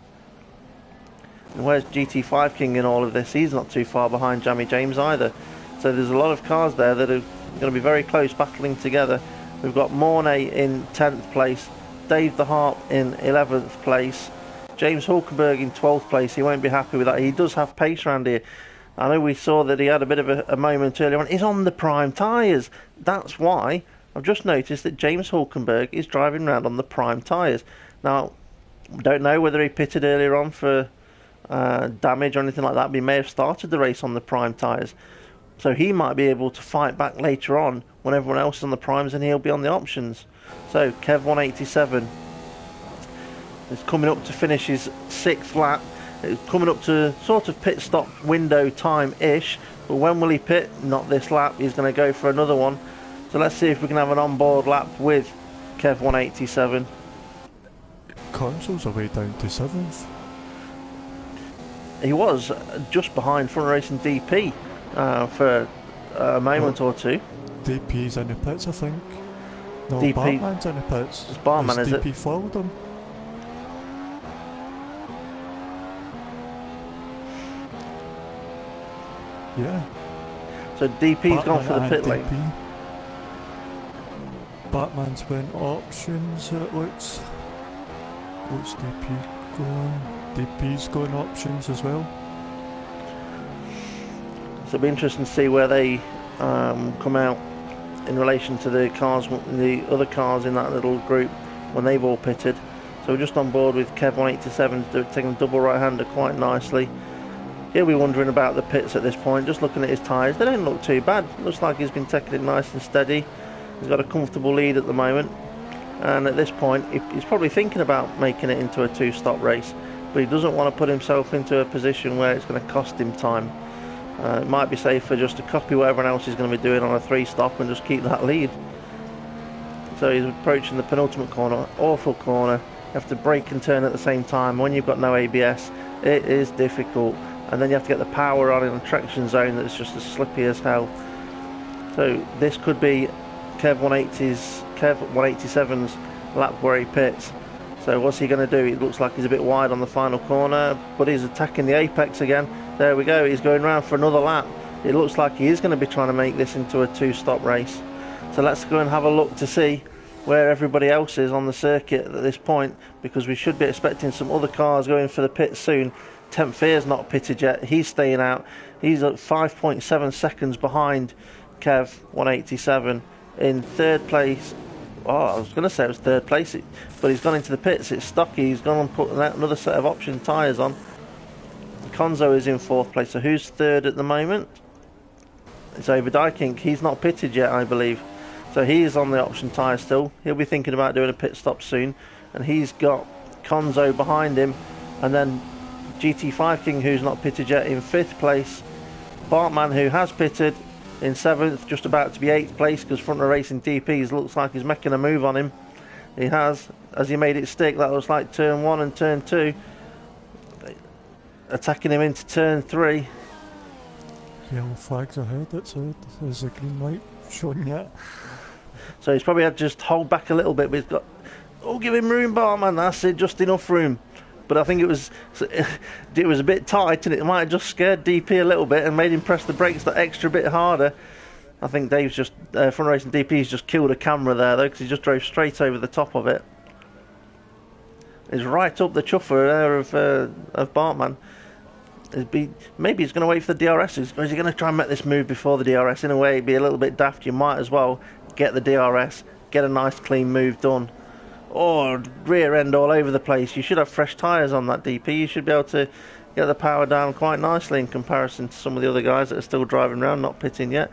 And where's GT5 King in all of this? He's not too far behind Jamie James either. So there's a lot of cars there that are going to be very close, battling together. We've got Mornay in 10th place, Dave the Harp in 11th place, James Hulkenberg in 12th place. He won't be happy with that. He does have pace around here. I know we saw that he had a bit of a moment earlier on. He's on the prime tyres. That's why I've just noticed that James Hulkenberg is driving around on the prime tyres. Now, don't know whether he pitted earlier on for damage or anything like that, but he may have started the race on the prime tyres. So he might be able to fight back later on when everyone else is on the primes and he'll be on the options. So Kev 187 is coming up to finish his 6th lap. It's coming up to sort of pit stop window time-ish, but when will he pit? Not this lap. He's going to go for another one. So let's see if we can have an on-board lap with Kev 187. Console's away down to 7th. He was just behind Front Racing DP for a moment or two. DP's in the pits, I think. No, DP. Bartman's in the pits. It's Bartman, is it? DP followed him. Yeah. So DP's gone for the pit lane. DP. Batman's went options, it looks. What's DP going? DP's going options as well. So it'll be interesting to see where they come out in relation to the cars, the other cars in that little group when they've all pitted. So we're just on board with Kev 187, taking double right-hander quite nicely. He'll be wondering about the pits at this point, just looking at his tyres. They don't look too bad. Looks like he's been taking it nice and steady. He's got a comfortable lead at the moment. And at this point, he's probably thinking about making it into a two-stop race. But he doesn't want to put himself into a position where it's going to cost him time. It might be safer just to copy what everyone else is going to be doing on a three-stop and just keep that lead. So he's approaching the penultimate corner. Awful corner. You have to brake and turn at the same time. When you've got no ABS, it is difficult. And then you have to get the power on in a traction zone that's just as slippy as hell. So this could be Kev 187's lap where he pits. So what's he going to do? It looks like he's a bit wide on the final corner, but he's attacking the apex again. There we go, he's going round for another lap. It looks like he is going to be trying to make this into a two-stop race. So let's go and have a look to see where everybody else is on the circuit at this point, because we should be expecting some other cars going for the pit soon. Temp Fear's not pitted yet, he's staying out. He's at 5.7 seconds behind Kev 187 in third place. Oh, I was going to say it was third place, but he's gone into the pits. It's stocky. He's gone and put another set of option tyres on. Konzo is in fourth place. So who's third at the moment? It's Oberdykink. He's not pitted yet, I believe. So he is on the option tyre still. He'll be thinking about doing a pit stop soon. And he's got Konzo behind him. And then GT5 King, who's not pitted yet, in fifth place. Bartman, who has pitted, in seventh, just about to be eighth place, because Front Row Racing DPs looks like he's making a move on him. He has, as he made it stick. That was like turn 1 and turn 2. Attacking him into turn 3. Yellow flags ahead, there's a green light showing yet. So he's probably had to just hold back a little bit, but he's got, oh, give him room, Bartman, that's it, just enough room. But I think it was a bit tight, and it might have just scared DP a little bit and made him press the brakes that extra bit harder. I think Dave's just, Front Racing DP's just killed a camera there though, because he just drove straight over the top of it. He's right up the chuffer there of Bartman. Maybe he's going to wait for the DRS. Is he going to try and make this move before the DRS? In a way, it'd be a little bit daft. You might as well get the DRS, get a nice clean move done. Or rear end all over the place. You should have fresh tyres on that DP. You should be able to get the power down quite nicely in comparison to some of the other guys that are still driving around, not pitting yet.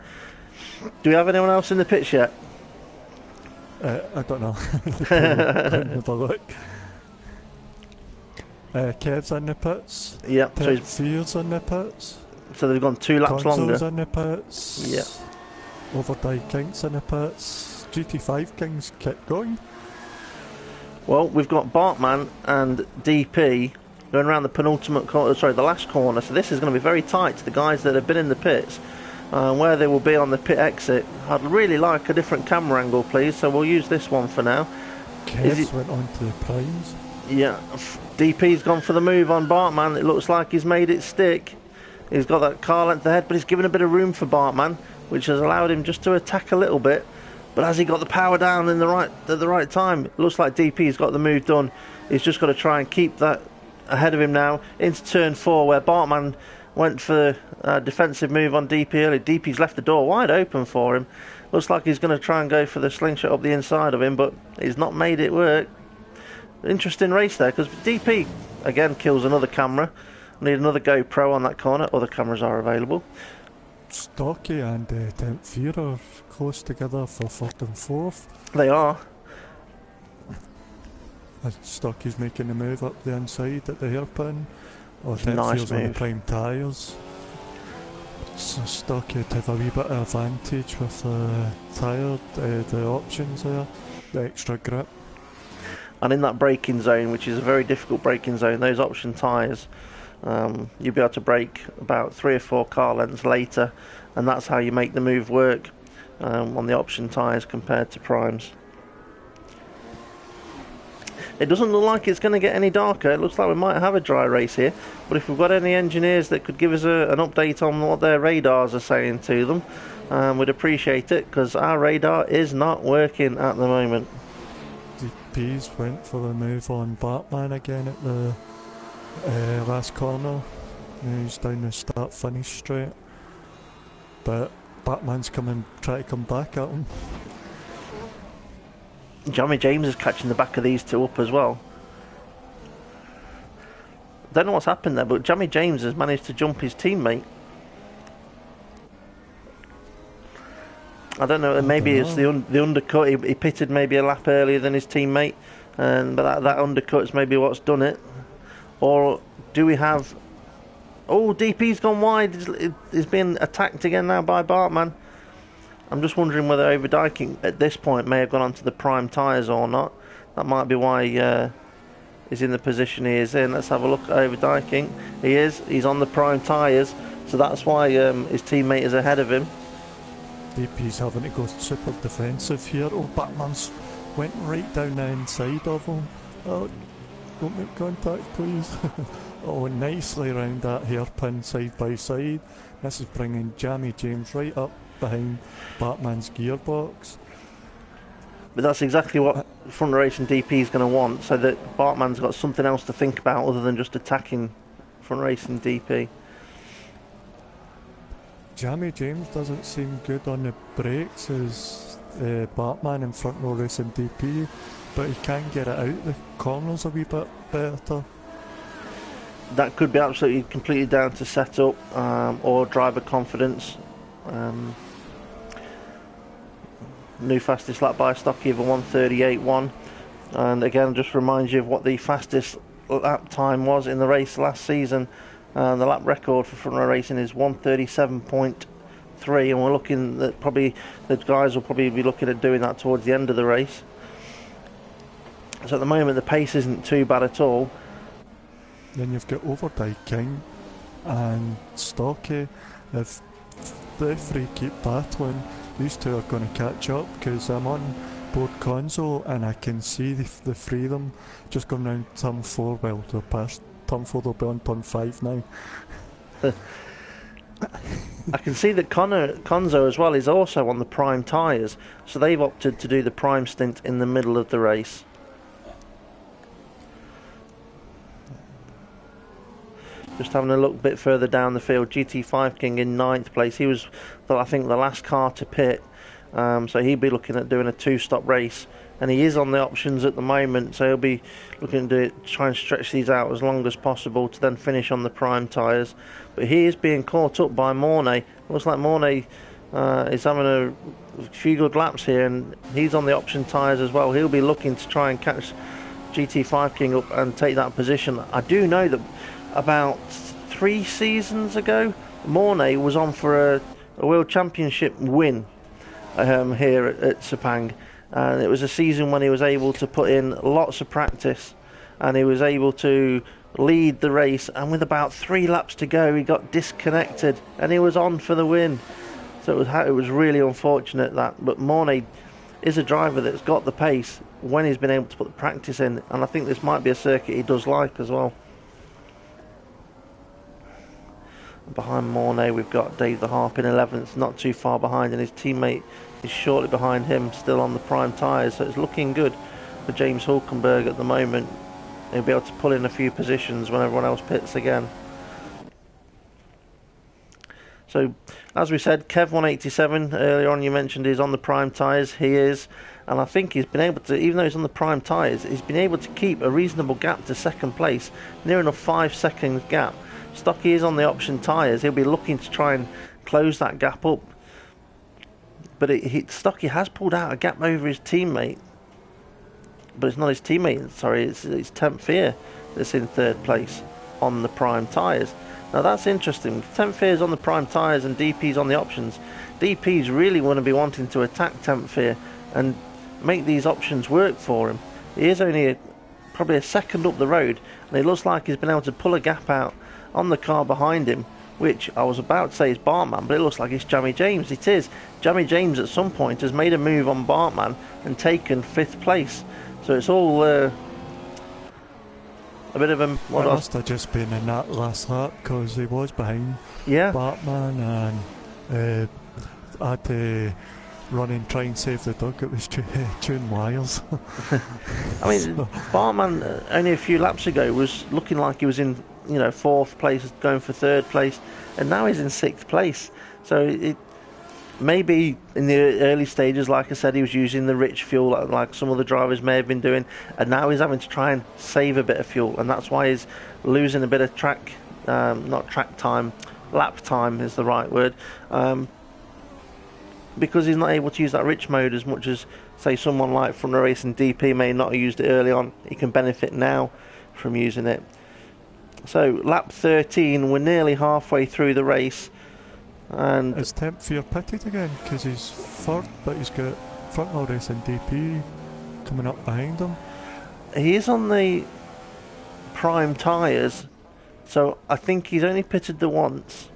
Do we have anyone else in the pits yet? I don't know. Have a look. Kev's in the pits. Yep. So Fear's in the pits. So they've gone 2 laps longer. Konzo's in the pits. Yep. Overdykink's in the pits. GT5 King's kept going. Well, we've got Bartman and DP going around the penultimate corner, the last corner. So this is going to be very tight to the guys that have been in the pits. Where they will be on the pit exit. I'd really like a different camera angle, please. So we'll use this one for now. Kev's went on to the primes. Yeah, DP's gone for the move on Bartman. It looks like he's made it stick. He's got that car length ahead, but he's given a bit of room for Bartman, which has allowed him just to attack a little bit. But has he got the power down at the right time? It looks like DP's got the move done. He's just got to try and keep that ahead of him now into turn 4, where Bartman went for a defensive move on DP early. DP's left the door wide open for him. Looks like he's going to try and go for the slingshot up the inside of him, but he's not made it work. Interesting race there, because DP again kills another camera. Need another GoPro on that corner. Other cameras are available. Stocky and Temp Fear are close together for 3rd and 4th. They are. Stocky's making the move up the inside at the hairpin. Temp Nice Fear's move. on the prime tyres. So Stocky would have a wee bit of advantage with the tyre, the options there, the extra grip. And in that braking zone, which is a very difficult braking zone, those option tyres, you'll be able to brake about 3 or 4 car lengths later, and that's how you make the move work on the option tyres compared to primes. It doesn't look like it's going to get any darker. It looks like we might have a dry race here. But if we've got any engineers that could give us an update on what their radars are saying to them, we'd appreciate it, because our radar is not working at the moment. DPs went for the move on Batman again at the last corner. He's down the start-finish straight. But Batman's trying to come back at him. Jamie James is catching the back of these two up as well. Don't know what's happened there, but Jamie James has managed to jump his teammate. I don't know, maybe it's the undercut. He pitted maybe a lap earlier than his teammate, but that undercut's maybe what's done it. Or do we have... Oh, DP's gone wide. He's being attacked again now by Bartman. I'm just wondering whether overdiking at this point may have gone onto the prime tyres or not. That might be why he's in the position he is in. Let's have a look at overdiking. He is. He's on the prime tyres, so that's why his teammate is ahead of him. DP's having to go super defensive here. Oh, Batman's went right down the inside of him. Oh, don't make contact, please. Oh, nicely round that hairpin side by side. This is bringing Jamie James right up behind Batman's gearbox. But that's exactly what front racing DP is going to want, so that Bartman's got something else to think about other than just attacking front racing DP. Jamie James doesn't seem good on the brakes as Batman in front row racing DP, but he can get it out the corners a wee bit better. That could be absolutely completely down to setup or driver confidence. New fastest lap by Stocky of a 1:38.1, and again just reminds you of what the fastest lap time was in the race last season. The lap record for front row racing is 1:37.3, and we're looking that probably the guys will probably be looking at doing that towards the end of the race. So at the moment the pace isn't too bad at all. Then you've got Overdike King and Stocky. If the three keep battling, these two are going to catch up, because I'm on board console and I can see the three of them just going round turn 4. Well, they're past turn 4, they'll be on turn 5 now. I can see that Conzo as well is also on the prime tyres, so they've opted to do the prime stint in the middle of the race. Just having a look a bit further down the field, GT5 King in 9th place. He was, I think, the last car to pit, so he'd be looking at doing a 2-stop race, and he is on the options at the moment, so he'll be looking to try and stretch these out as long as possible to then finish on the prime tyres. But he is being caught up by Mornay. Looks like Mornay is having a few good laps here, and he's on the option tyres as well. He'll be looking to try and catch GT5 King up and take that position. I do know that about 3 seasons ago, Mornay was on for a World Championship win here at Sepang, and it was a season when he was able to put in lots of practice, and he was able to lead the race, and with about 3 laps to go he got disconnected and he was on for the win. So it was really unfortunate that, but Mornay is a driver that's got the pace when he's been able to put the practice in, and I think this might be a circuit he does like as well. Behind Mornay we've got Dave the Harp in 11th, not too far behind, and his teammate is shortly behind him, still on the prime tyres, so it's looking good for James Hulkenberg at the moment. He'll be able to pull in a few positions when everyone else pits again. So as we said, Kev 187 earlier on, you mentioned he's on the prime tyres. He is, and I think he's been able to, even though he's on the prime tyres, he's been able to keep a reasonable gap to second place, near enough 5 seconds gap. Stocky is on the option tyres. He'll be looking to try and close that gap up, but Stocky has pulled out a gap over his teammate, but it's not his teammate, sorry, it's 10th Fear that's in 3rd place on the prime tyres. Now that's interesting. 10th Fear's on the prime tyres and DP's on the options. DP's really going to be wanting to attack 10th Fear and make these options work for him. He is only probably a second up the road, and it looks like he's been able to pull a gap out on the car behind him, which I was about to say is Bartman, but it looks like it's Jamie James. It is. Jamie James at some point has made a move on Bartman and taken 5th place. So it's all A bit of a... It must have just been in that last lap because he was behind Bartman and had to run and try and save the dog. It was chewing wires. I mean, Bartman only a few laps ago was looking like he was in, fourth place, going for third place, and now he's in sixth place. So it maybe in the early stages, like I said, he was using the rich fuel like some other drivers may have been doing, and now he's having to try and save a bit of fuel, and that's why he's losing a bit of lap time is the right word, because he's not able to use that rich mode as much as, say, someone like Front Row Racing DP may not have used it early on. He can benefit now from using it. So lap 13, we're nearly halfway through the race. And is Temp Fear pitted again? Because he's third, but he's got Front Row Racing DP coming up behind him. He is on the prime tyres, so I think he's only pitted the once.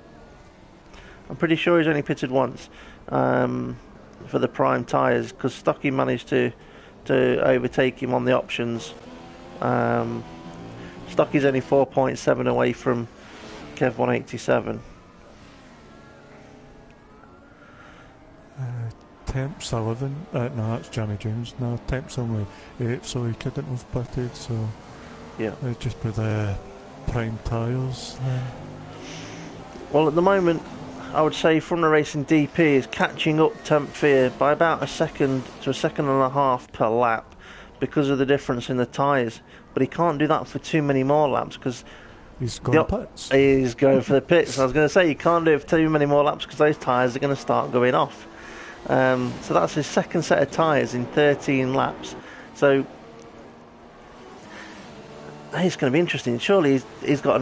I'm pretty sure he's only pitted once for the prime tyres, because Stocky managed to overtake him on the options. Stocky's only 4.7 away from Kev 187. Temp's 11. No, that's Johnny James. No, Temp's only 8, so he couldn't have pitted. So yeah, just with the prime tyres. Well, at the moment, I would say Front Row Racing DP is catching up Temp Fear by about a second to a second and a half per lap because of the difference in the tyres. But he can't do that for too many more laps because he's going pits. He's going for the pits. I was going to say you can't do it for too many more laps because those tyres are going to start going off. So that's his second set of tyres in 13 laps. So it's going to be interesting. Surely he's got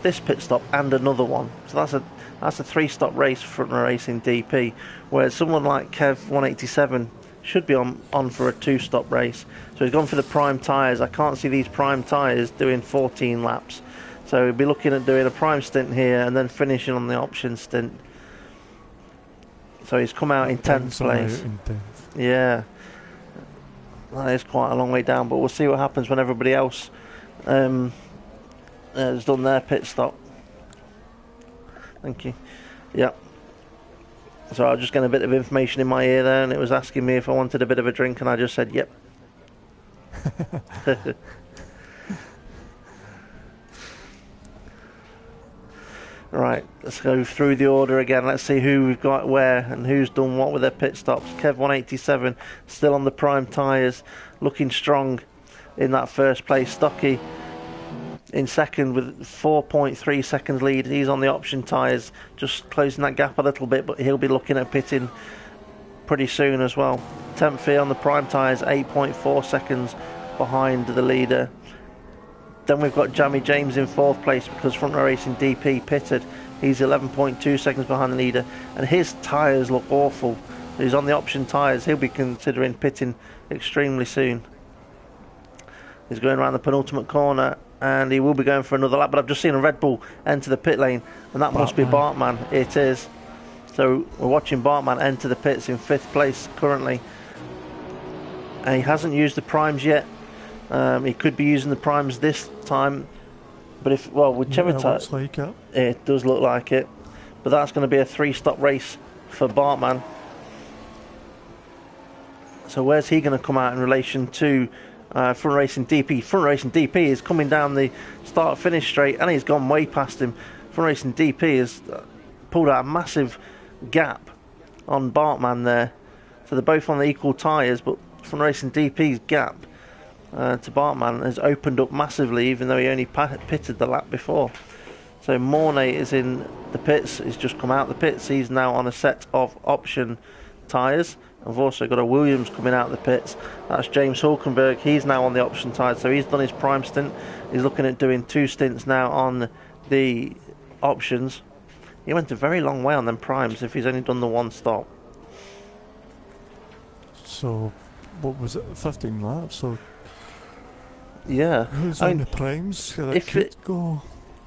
this pit stop and another one. So that's a 3-stop race for Front Row Racing DP. Whereas someone like Kev 187 should be on for a 2-stop race. So he's gone for the prime tyres. I can't see these prime tyres doing 14 laps. So he'll be looking at doing a prime stint here and then finishing on the option stint. So he's come out in 10th place. Yeah. That is quite a long way down, but we'll see what happens when everybody else has done their pit stop. Thank you. Yeah. So I was just getting a bit of information in my ear there, and it was asking me if I wanted a bit of a drink, and I just said, yep. Right, let's go through the order again. Let's see who we've got where and who's done what with their pit stops. Kev 187 still on the prime tyres, looking strong in that first place. Stocky in second with 4.3 seconds lead. He's on the option tyres, just closing that gap a little bit, but he'll be looking at pitting pretty soon as well. Temp Fear on the prime tyres, 8.4 seconds behind the leader. Then we've got Jamie James in 4th place because Front Row Racing DP pitted. He's 11.2 seconds behind the leader, and his tyres look awful. He's on the option tyres. He'll be considering pitting extremely soon. He's going around the penultimate corner, and he will be going for another lap. But I've just seen a Red Bull enter the pit lane, and that must be Bartman. It is. So we're watching Bartman enter the pits in 5th place currently. And he hasn't used the primes yet. He could be using the primes this time, but whichever time, like it does look like it. But that's going to be a 3-stop race for Bartman. So where's he going to come out in relation to Front Racing DP? Front Racing DP is coming down the start-finish straight, and he's gone way past him. Front Racing DP has pulled out a massive gap on Bartman there. So they're both on the equal tyres, but Front Racing DP's gap to Bartman has opened up massively, even though he only pitted the lap before. So Mornay is in the pits. He's just come out the pits. He's now on a set of option tyres. I've also got a Williams coming out of the pits. That's James Hulkenberg. He's now on the option tyres, so he's done his prime stint. He's looking at doing 2 stints now on the options. He went a very long way on them primes if he's only done the 1 stop. So, what was it? 15 laps? So yeah. Who's on the primes? Go.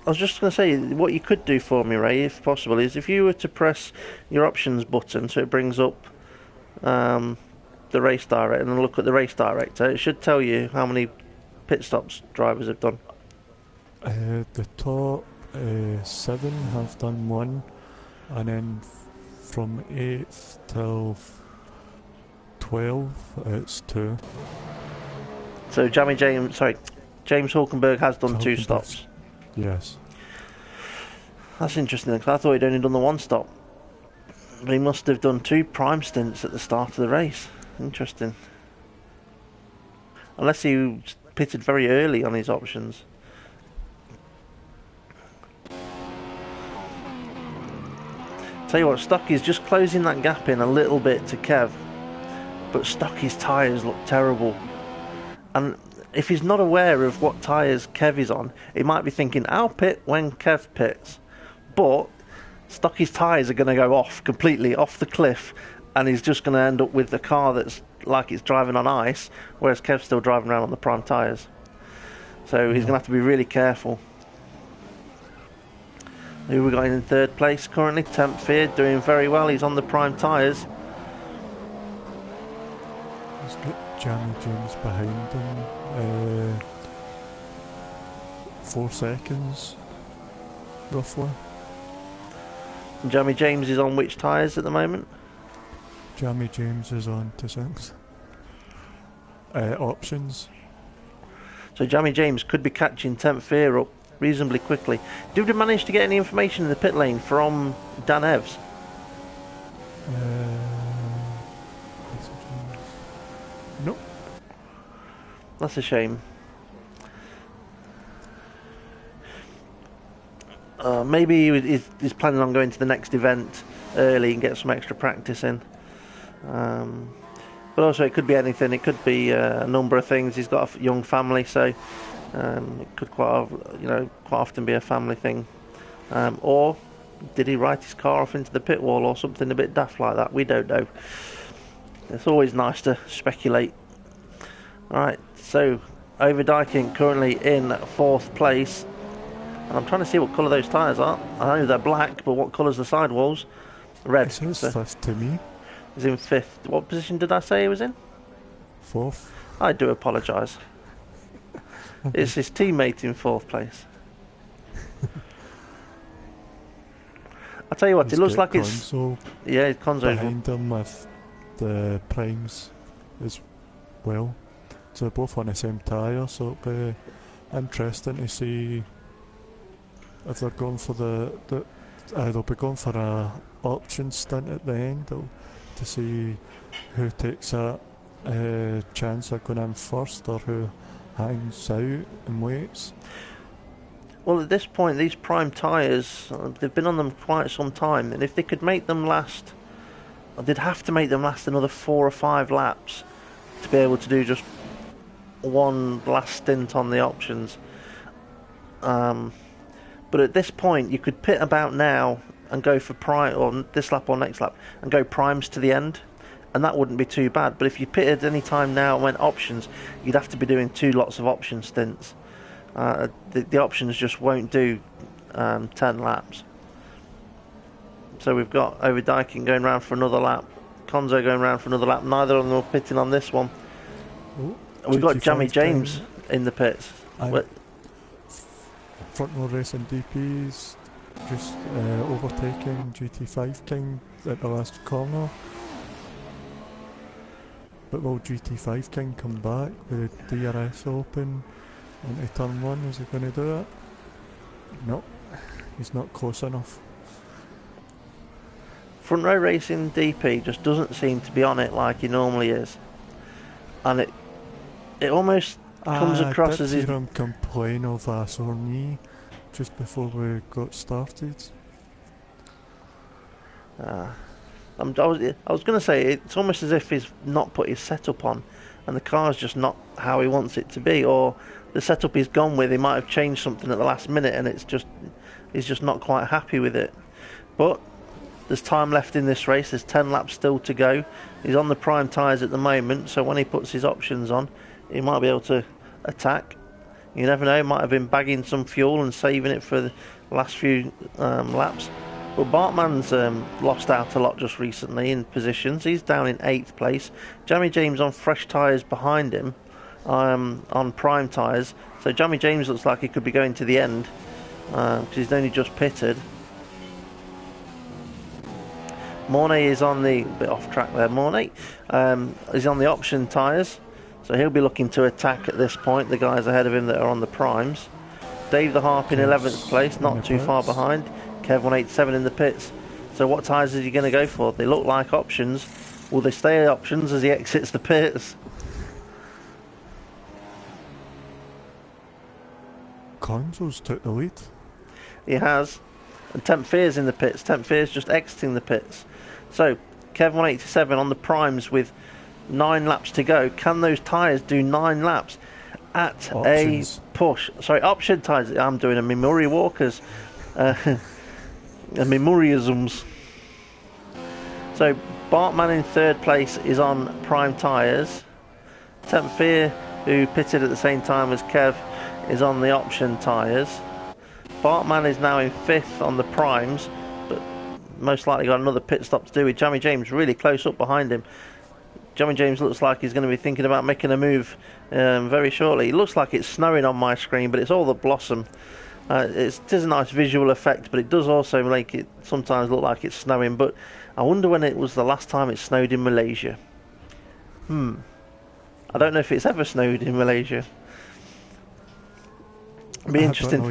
I was just going to say, what you could do for me, Ray, if possible, is if you were to press your options button so it brings up the race director and look at the race director, it should tell you how many pit stops drivers have done. The top 7 have done 1, and then from 8th till 12 it's 2. So James Hulkenberg has done 2 stops. Yes. That's interesting, because I thought he'd only done the 1 stop. But he must have done 2 prime stints at the start of the race. Interesting. Unless he pitted very early on his options. Tell you what, Stocky's just closing that gap in a little bit to Kev. But Stocky's tyres look terrible. And if he's not aware of what tyres Kev is on, he might be thinking, I'll pit when Kev pits. But Stocky's tyres are going to go off completely, off the cliff, and he's just going to end up with the car that's like it's driving on ice, whereas Kev's still driving around on the prime tyres. So he's going to have to be really careful. Who we got in 3rd place currently? Temp Fear, doing very well. He's on the prime tyres. He's got Jamie James behind him. 4 seconds, roughly. And Jamie James is on which tyres at the moment? Jamie James is on to 6. Options. So Jamie James could be catching Temp Fear up reasonably quickly. Did we manage to get any information in the pit lane from Dan Evs? Nope. That's a shame. Maybe he's planning on going to the next event early and get some extra practice in. But also it could be anything. It could be a number of things. He's got a young family, so it could quite often be a family thing. Or did he ride his car off into the pit wall or something a bit daft like that? We don't know. It's always nice to speculate. Alright, so Overdyking currently in 4th place. And I'm trying to see what colour those tyres are. I know they're black, but what colour's the sidewalls? Red. It says 5th to me. He's in 5th. What position did I say he was in? 4th. I do apologise. It's his teammate in 4th place. I'll tell you what, it looks like it's... Yeah, Conzo's behind him with the primes as well. So they're both on the same tyre, so it'll be interesting to see if they're going for they'll be going for a option stint at the end to see who takes that chance of going in first or who hangs out and waits. Well, at this point, these prime tyres, they've been on them quite some time, and if they could make them last, they'd have to make them last another 4 or 5 laps to be able to do just one last stint on the options. But at this point, you could pit about now and go for prime, or this lap or next lap, and go primes to the end, and that wouldn't be too bad. But if you pitted any time now and went options, you'd have to be doing 2 lots of option stints. The options just won't do 10 laps. So we've got Overdyking going round for another lap, Conzo going round for another lap. Neither of them are pitting on this one. Ooh, we've got Jamie James in the pits. Front row racing DPs just overtaking GT5 King at the last corner. But will GT5 King come back with DRS open into turn 1? Is he going to do it? No, he's not close enough. Front row racing DP just doesn't seem to be on it like he normally is, and it almost comes across as I did hear him complain of a sore knee just before we got started. I was going to say, it's almost as if he's not put his setup on and the car's just not how he wants it to be, or the setup he's gone with, he might have changed something at the last minute and he's just not quite happy with it. But there's time left in this race, there's 10 laps still to go. He's on the prime tyres at the moment, so when he puts his options on, he might be able to attack. You never know, he might have been bagging some fuel and saving it for the last few laps. But Bartman's lost out a lot just recently in positions. He's down in 8th place. Jamie James on fresh tyres behind him. on prime tyres. So Jamie James looks like he could be going to the end because he's only just pitted. Mornay is on the bit off track there. Mornay is on the option tyres, so he'll be looking to attack at this point. The guys ahead of him that are on the primes. Dave the Harp in 11th place, not too far behind. Kev 187 in the pits. So what tyres is he going to go for? They look like options. Will they stay options as he exits the pits? Conzo's took the lead. He has. And Temp Fear's in the pits. Temp Fear's just exiting the pits. So Kev 187 on the primes with 9 laps to go. Can those tyres do 9 laps at options. A push? Sorry, option tyres. I'm doing a Memory Walkers. A Memoryisms. So Bartman in 3rd place is on prime tyres. Temp Fear, who pitted at the same time as Kev, is on the option tyres. Bartman is now in 5th on the primes, but most likely got another pit stop to do with Jamie James really close up behind him. Jamie James looks like he's going to be thinking about making a move very shortly. It looks like it's snowing on my screen, but it's all the blossom. It is a nice visual effect, but it does also make it sometimes look like it's snowing. But I wonder when it was the last time it snowed in Malaysia. I don't know if it's ever snowed in Malaysia. It'd be interesting.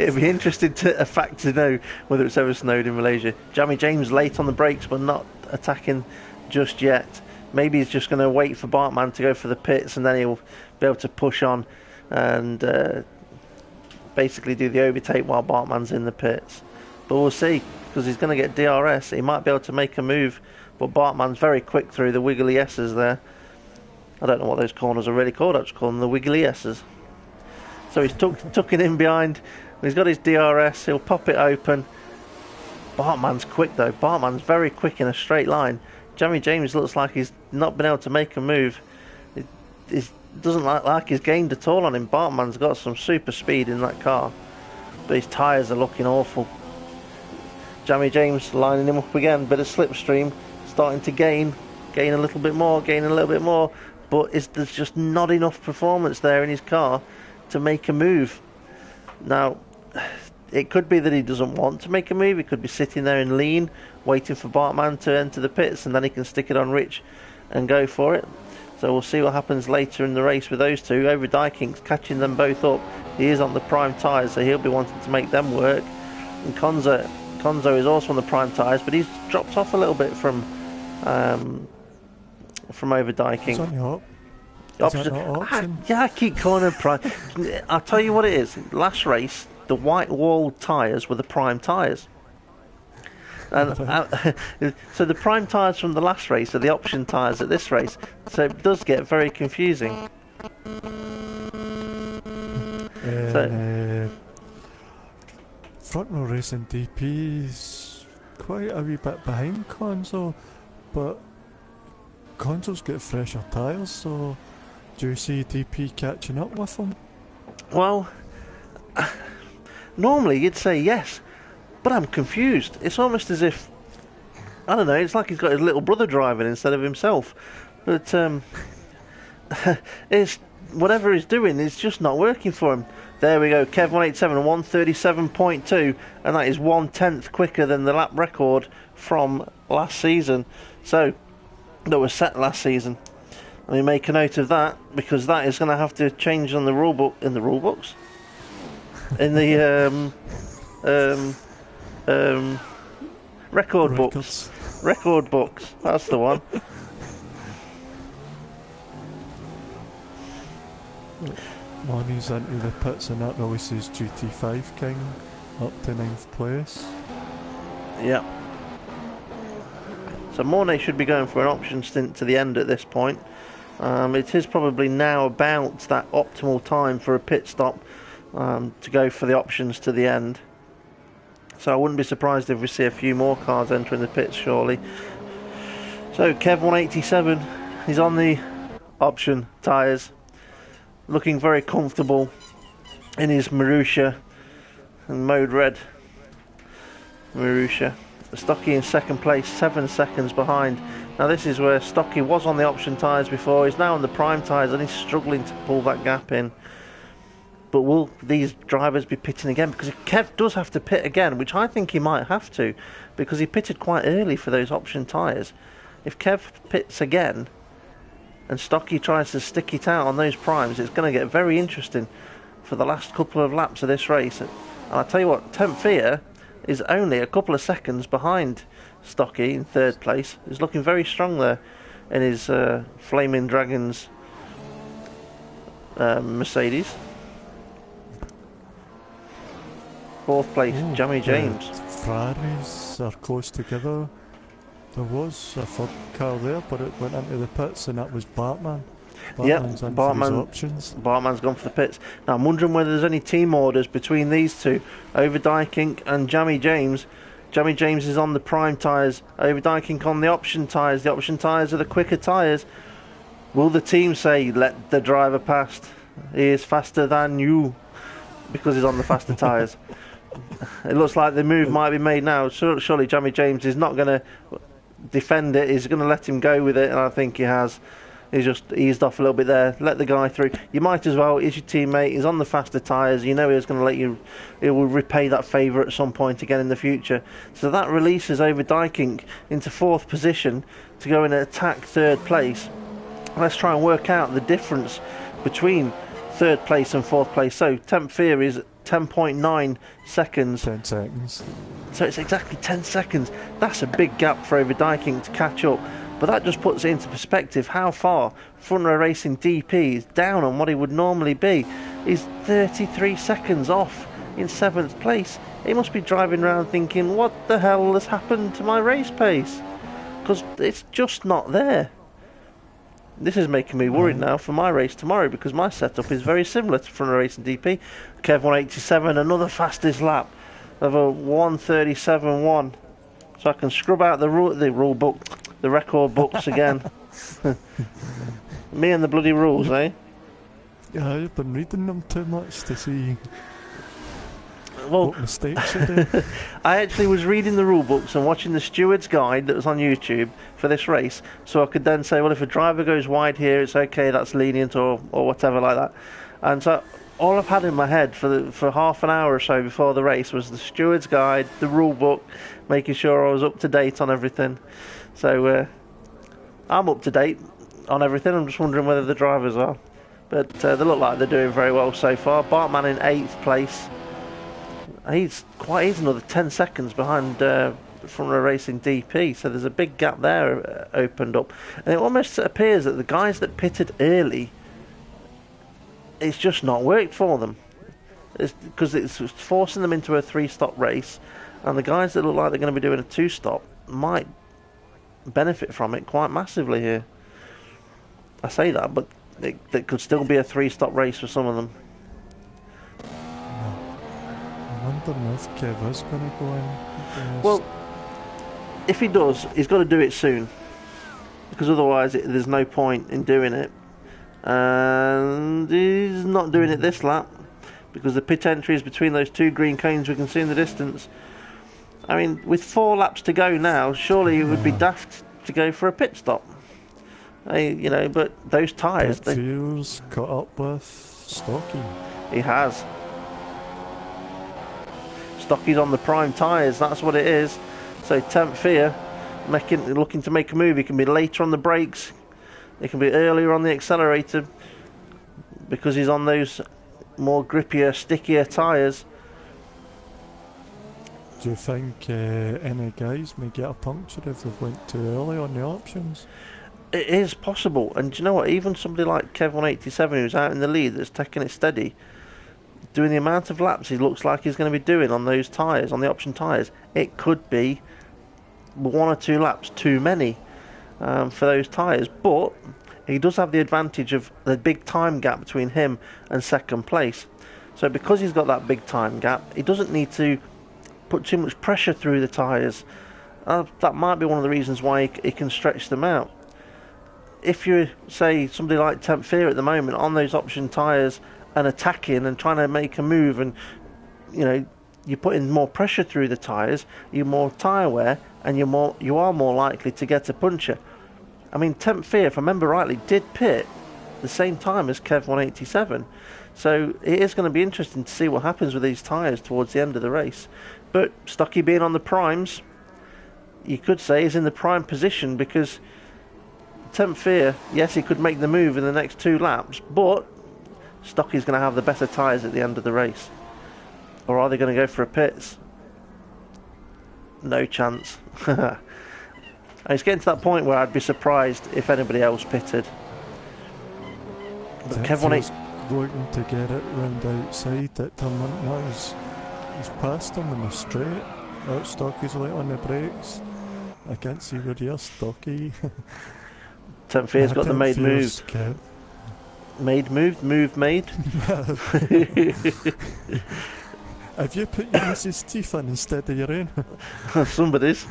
It'd be interesting to know whether it's ever snowed in Malaysia. Jamie James late on the brakes, but not attacking just yet. Maybe he's just going to wait for Bartman to go for the pits, and then he'll be able to push on and basically do the overtake while Bartman's in the pits. But we'll see, because he's going to get DRS. He might be able to make a move, but Bartman's very quick through the wiggly S's there. I don't know what those corners are really called. I just call them the wiggly S's. So he's tucking in behind. He's got his DRS. He'll pop it open. Bartman's quick though. Bartman's very quick in a straight line. Jamie James looks like he's not been able to make a move. It doesn't look like he's gained at all on him. Bartman's got some super speed in that car, but his tyres are looking awful. Jamie James lining him up again. Bit of slipstream, starting to gain a little bit more, but there's just not enough performance there in his car to make a move. Now, it could be that he doesn't want to make a move. He could be sitting there in lean, waiting for Bartman to enter the pits, and then he can stick it on Rich and go for it. So we'll see what happens later in the race with those two. Over Dykink's catching them both up. He is on the prime tyres, so he'll be wanting to make them work. And Konzo is also on the prime tyres, but he's dropped off a little bit from Over Dykink. It's on your I keep calling him prime. I'll tell you what it is. Last race, the white wall tyres were the prime tyres. And so the prime tyres from the last race are the option tyres at this race. So it does get very confusing. Front row racing DP's quite a wee bit behind Konzo, but Konzo's got fresher tyres, so do you see DP catching up with him? Well, normally you'd say yes, but I'm confused. It's almost as if, I don't know, it's like he's got his little brother driving instead of himself. But it's whatever he's doing, it's just not working for him. There we go, Kev 187 and 137.2, and that is 1/10 quicker than the lap record from last season. So that was set last season. Let me make a note of that, because that is going to have to change on the rule book, in the rule books, in the record books. Record books. That's the one. Money's into the pits, and that releases GT5 King up to 9th place. Yep. So Mornay should be going for an option stint to the end at this point. It is probably now about that optimal time for a pit stop to go for the options to the end. So I wouldn't be surprised if we see a few more cars entering the pits shortly. So Kev 187, he's on the option tyres, looking very comfortable in his Marussia and mode red Marussia. Stocky in second place, 7 seconds behind. Now this is where Stocky was on the option tyres before. He's now on the prime tyres and he's struggling to pull that gap in. But will these drivers be pitting again? Because if Kev does have to pit again, which I think he might have to, because he pitted quite early for those option tyres. If Kev pits again and Stocky tries to stick it out on those primes, it's going to get very interesting for the last couple of laps of this race. And I'll tell you what, Tempfear is only a couple of seconds behind Stocky in third place. He's looking very strong there in his Flaming Dragons Mercedes. Fourth place, Jamie James. Ferraris are close together. There was a third car there, but it went into the pits, and that was Bartman. Bartman's in for his options. Bartman's gone for the pits. Now I'm wondering whether there's any team orders between these two, Overdijk and Jamie James. Jamie James is on the prime tyres, Overdijk on the option tyres. The option tyres are the quicker tyres. Will the team say, let the driver past? He is faster than you, because he's on the faster tyres. It looks like the move might be made now. Surely Jamie James is not going to defend it. He's going to let him go with it, and I think he has. He's just eased off a little bit there. Let the guy through. You might as well. He's your teammate. He's on the faster tyres. You know he's going to let you. He will repay that favour at some point again in the future. So that releases Overdijk into fourth position to go and attack third place. Let's try and work out the difference between third place and fourth place. So Tempfear is 10.9 seconds. 10 seconds. So it's exactly 10 seconds. That's a big gap for Overdijk to catch up. But that just puts it into perspective how far Front Row Racing DP is down on what he would normally be. He's 33 seconds off in 7th place. He must be driving around thinking, what the hell has happened to my race pace? Because it's just not there. This is making me worried now for my race tomorrow, because my setup is very similar to Front Row Racing DP. Kev 187, another fastest lap of a 1:37.1. So I can scrub out the rule book, the record books again. Me and the bloody rules, eh? Yeah, I've been reading them too much to see what mistakes you do. I actually was reading the rule books and watching the steward's guide that was on YouTube for this race, so I could then say, well, if a driver goes wide here, it's okay, that's lenient, or whatever like that. And so all I've had in my head for half an hour or so before the race was the steward's guide, the rule book, making sure I was up to date on everything. So I'm up to date on everything. I'm just wondering whether the drivers are. But they look like they're doing very well so far. Bartman in 8th place. He's another 10 seconds behind Front Row Racing DP. So there's a big gap there opened up. And it almost appears that the guys that pitted early, it's just not worked for them. Because it's forcing them into a 3-stop race. And the guys that look like they're going to be doing a 2-stop might benefit from it quite massively here. I say that, but it could still be a 3-stop race for some of them. I'm wondering if Kev is going to go in. Well, if he does, he's got to do it soon, because otherwise there's no point in doing it. And he's not doing it this lap, because the pit entry is between those two green cones we can see in the distance. I mean, with 4 laps to go now, surely it would be daft to go for a pit stop. But those tyres... Tempfear's caught up with Stocky. He has. Stocky's on the prime tyres, that's what it is. So Tempfear looking to make a move. He can be later on the brakes, he can be earlier on the accelerator, because he's on those more grippier, stickier tyres. Do you think any guys may get a puncture if they went too early on the options? It is possible, and do you know what? Even somebody like Kev 187, who's out in the lead, that's taking it steady, doing the amount of laps he looks like he's going to be doing on those tyres, on the option tyres, it could be 1 or 2 laps too many for those tyres. But he does have the advantage of the big time gap between him and second place. So because he's got that big time gap, he doesn't need to put too much pressure through the tyres. That might be one of the reasons why he can stretch them out. If you say somebody like Tempfear at the moment on those option tyres and attacking and trying to make a move and you're putting more pressure through the tyres, you're more tyre wear, and you are more likely to get a puncture. I mean, Temp Fear, if I remember rightly, did pit the same time as Kev 187. So it is going to be interesting to see what happens with these tyres towards the end of the race. But Stocky being on the primes, you could say is in the prime position, because Temp Fear, yes, he could make the move in the next 2 laps, but Stocky's going to have the better tyres at the end of the race. Or are they going to go for a pits? No chance. It's getting to that point where I'd be surprised if anybody else pitted. But Kevin was looking to get it round outside at turn 1. He's passed him in the straight. Out Stocky's late on the brakes. I can't see where you're, Stocky. Temp Fear's got the made move. Made move? Move made? Have you put your missus' teeth in instead of your own? Somebody's.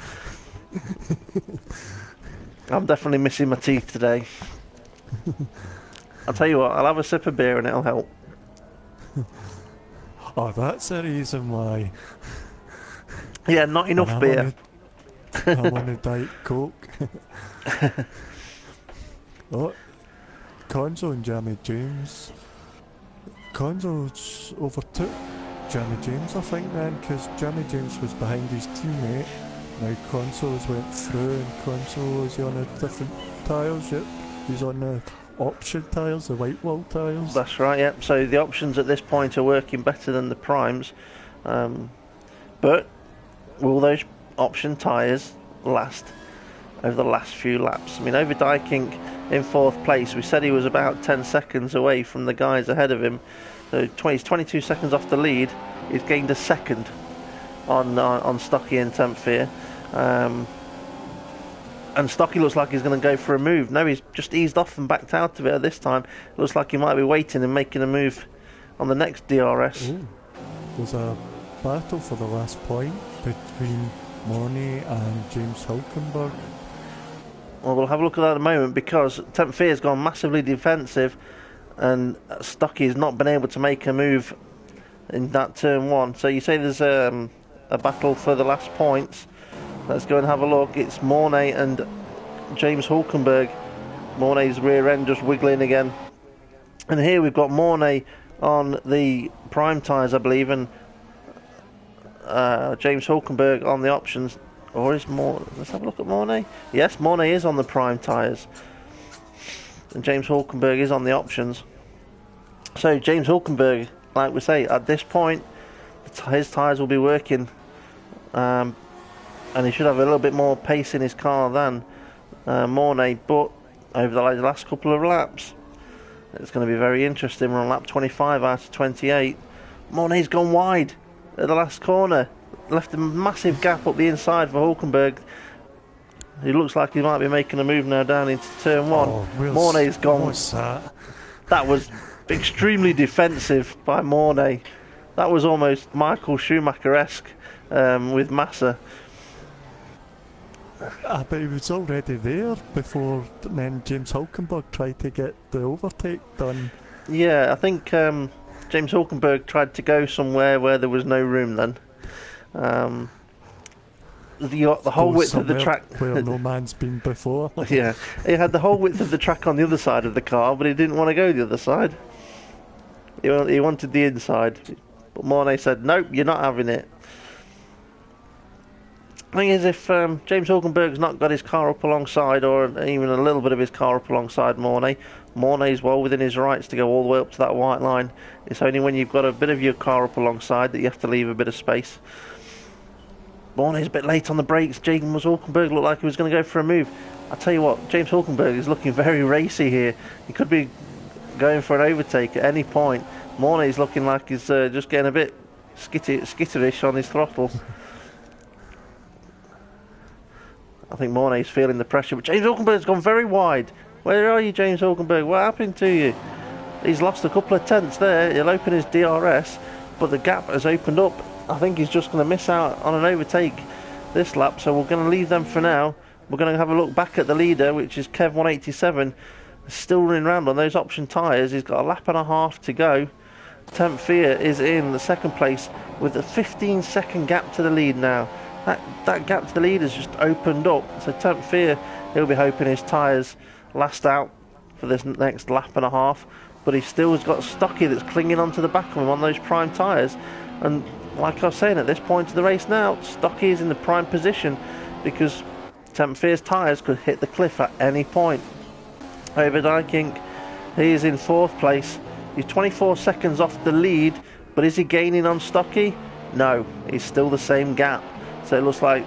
I'm definitely missing my teeth today. I'll tell you what, I'll have a sip of beer and it'll help. Oh, that's the reason why. Yeah, not enough beer. I want a Diet Coke. Oh, Conzo and Jamie James. Conzo's overtook Jamie James, I think, then, because Jamie James was behind his teammate. Now Conzo's went through, and Conzo is on a different tyres. Yep, he's on the option tyres, the white wall tyres. That's right, yep. So the options at this point are working better than the primes. But will those option tyres last over the last few laps? I mean, over Dykink in 4th place, we said he was about 10 seconds away from the guys ahead of him. So he's 22 seconds off the lead. He's gained a second on Stocky and Temp Fear. And Stocky looks like he's going to go for a move. No, he's just eased off and backed out of it at this time. It looks like he might be waiting and making a move on the next DRS. Ooh. There's a battle for the last point between Mornay and James Hulkenberg. Well, we'll have a look at that in a moment, because Temp Fear's gone massively defensive and Stocky's not been able to make a move in that turn 1. So you say there's a battle for the last points. Let's go and have a look. It's Mornay and James Hulkenberg. Mornay's rear end just wiggling again. And here we've got Mornay on the prime tyres, I believe, and James Hulkenberg on the options. Or is let's have a look at Mornay. Yes, Mornay is on the prime tyres. And James Hulkenberg is on the options. So James Hulkenberg, like we say, at this point, his tyres will be working. And he should have a little bit more pace in his car than Mornay. But over the last couple of laps, it's going to be very interesting. We're on lap 25 out of 28. Mornay's gone wide at the last corner. Left a massive gap up the inside for Hulkenberg. He looks like he might be making a move now down into turn 1. Oh, Mornay's gone. What's that? That was extremely defensive by Mornay. That was almost Michael Schumacher-esque with Massa. But he was already there before then James Hulkenberg tried to get the overtake done. Yeah, I think James Hulkenberg tried to go somewhere where there was no room then. The whole width of the track where no man's been before. Yeah, he had the whole width of the track on the other side of the car, but he didn't want to go the other side. He wanted the inside, but Mornay said, nope, you're not having it. The thing is, if James Hulkenberg's not got his car up alongside, or even a little bit of his car up alongside Mornay's well within his rights to go all the way up to that white line. It's only when you've got a bit of your car up alongside that you have to leave a bit of space. Mornay's a bit late on the brakes. James Hulkenberg looked like he was going to go for a move. I tell you what, James Hulkenberg is looking very racy here. He could be going for an overtake at any point. Mornay's looking like he's just getting a bit skitterish on his throttle. I think Mornay's feeling the pressure, but James Hulkenberg's gone very wide. Where are you, James Hulkenberg? What happened to you? He's lost a couple of tenths there. He'll open his DRS, but the gap has opened up. I think he's just going to miss out on an overtake this lap, so we're going to leave them for now. We're going to have a look back at the leader, which is Kev 187, still running around on those option tyres. He's got a lap and a half to go. 10th Fear is in the second place with a 15-second gap to the lead now. That gap to the lead has just opened up. So 10th Fear, he'll be hoping his tyres last out for this next lap and a half. But he still has got Stocky that's clinging onto the back of him on those prime tyres. And like I was saying, at this point of the race now, Stocky is in the prime position because 10th Fear's tyres could hit the cliff at any point. Over Dykink, he is in 4th place. He's 24 seconds off the lead, but is he gaining on Stocky? No, he's still the same gap. So it looks like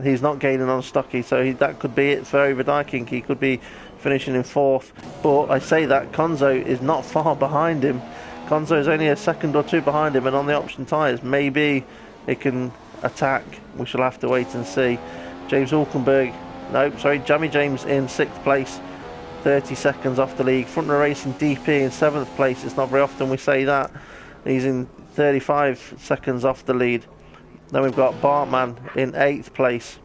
he's not gaining on Stocky, so that could be it for Over Dykink. He could be finishing in 4th. But I say that Konzo is not far behind him. Konzo is only a second or two behind him, and on the option tyres, maybe he can attack. We shall have to wait and see. James Hulkenberg, Jamie James in 6th place. 30 seconds off the lead. Front Row Racing DP in 7th place. It's not very often we say that. He's in 35 seconds off the lead. Then we've got Bartman in 8th place.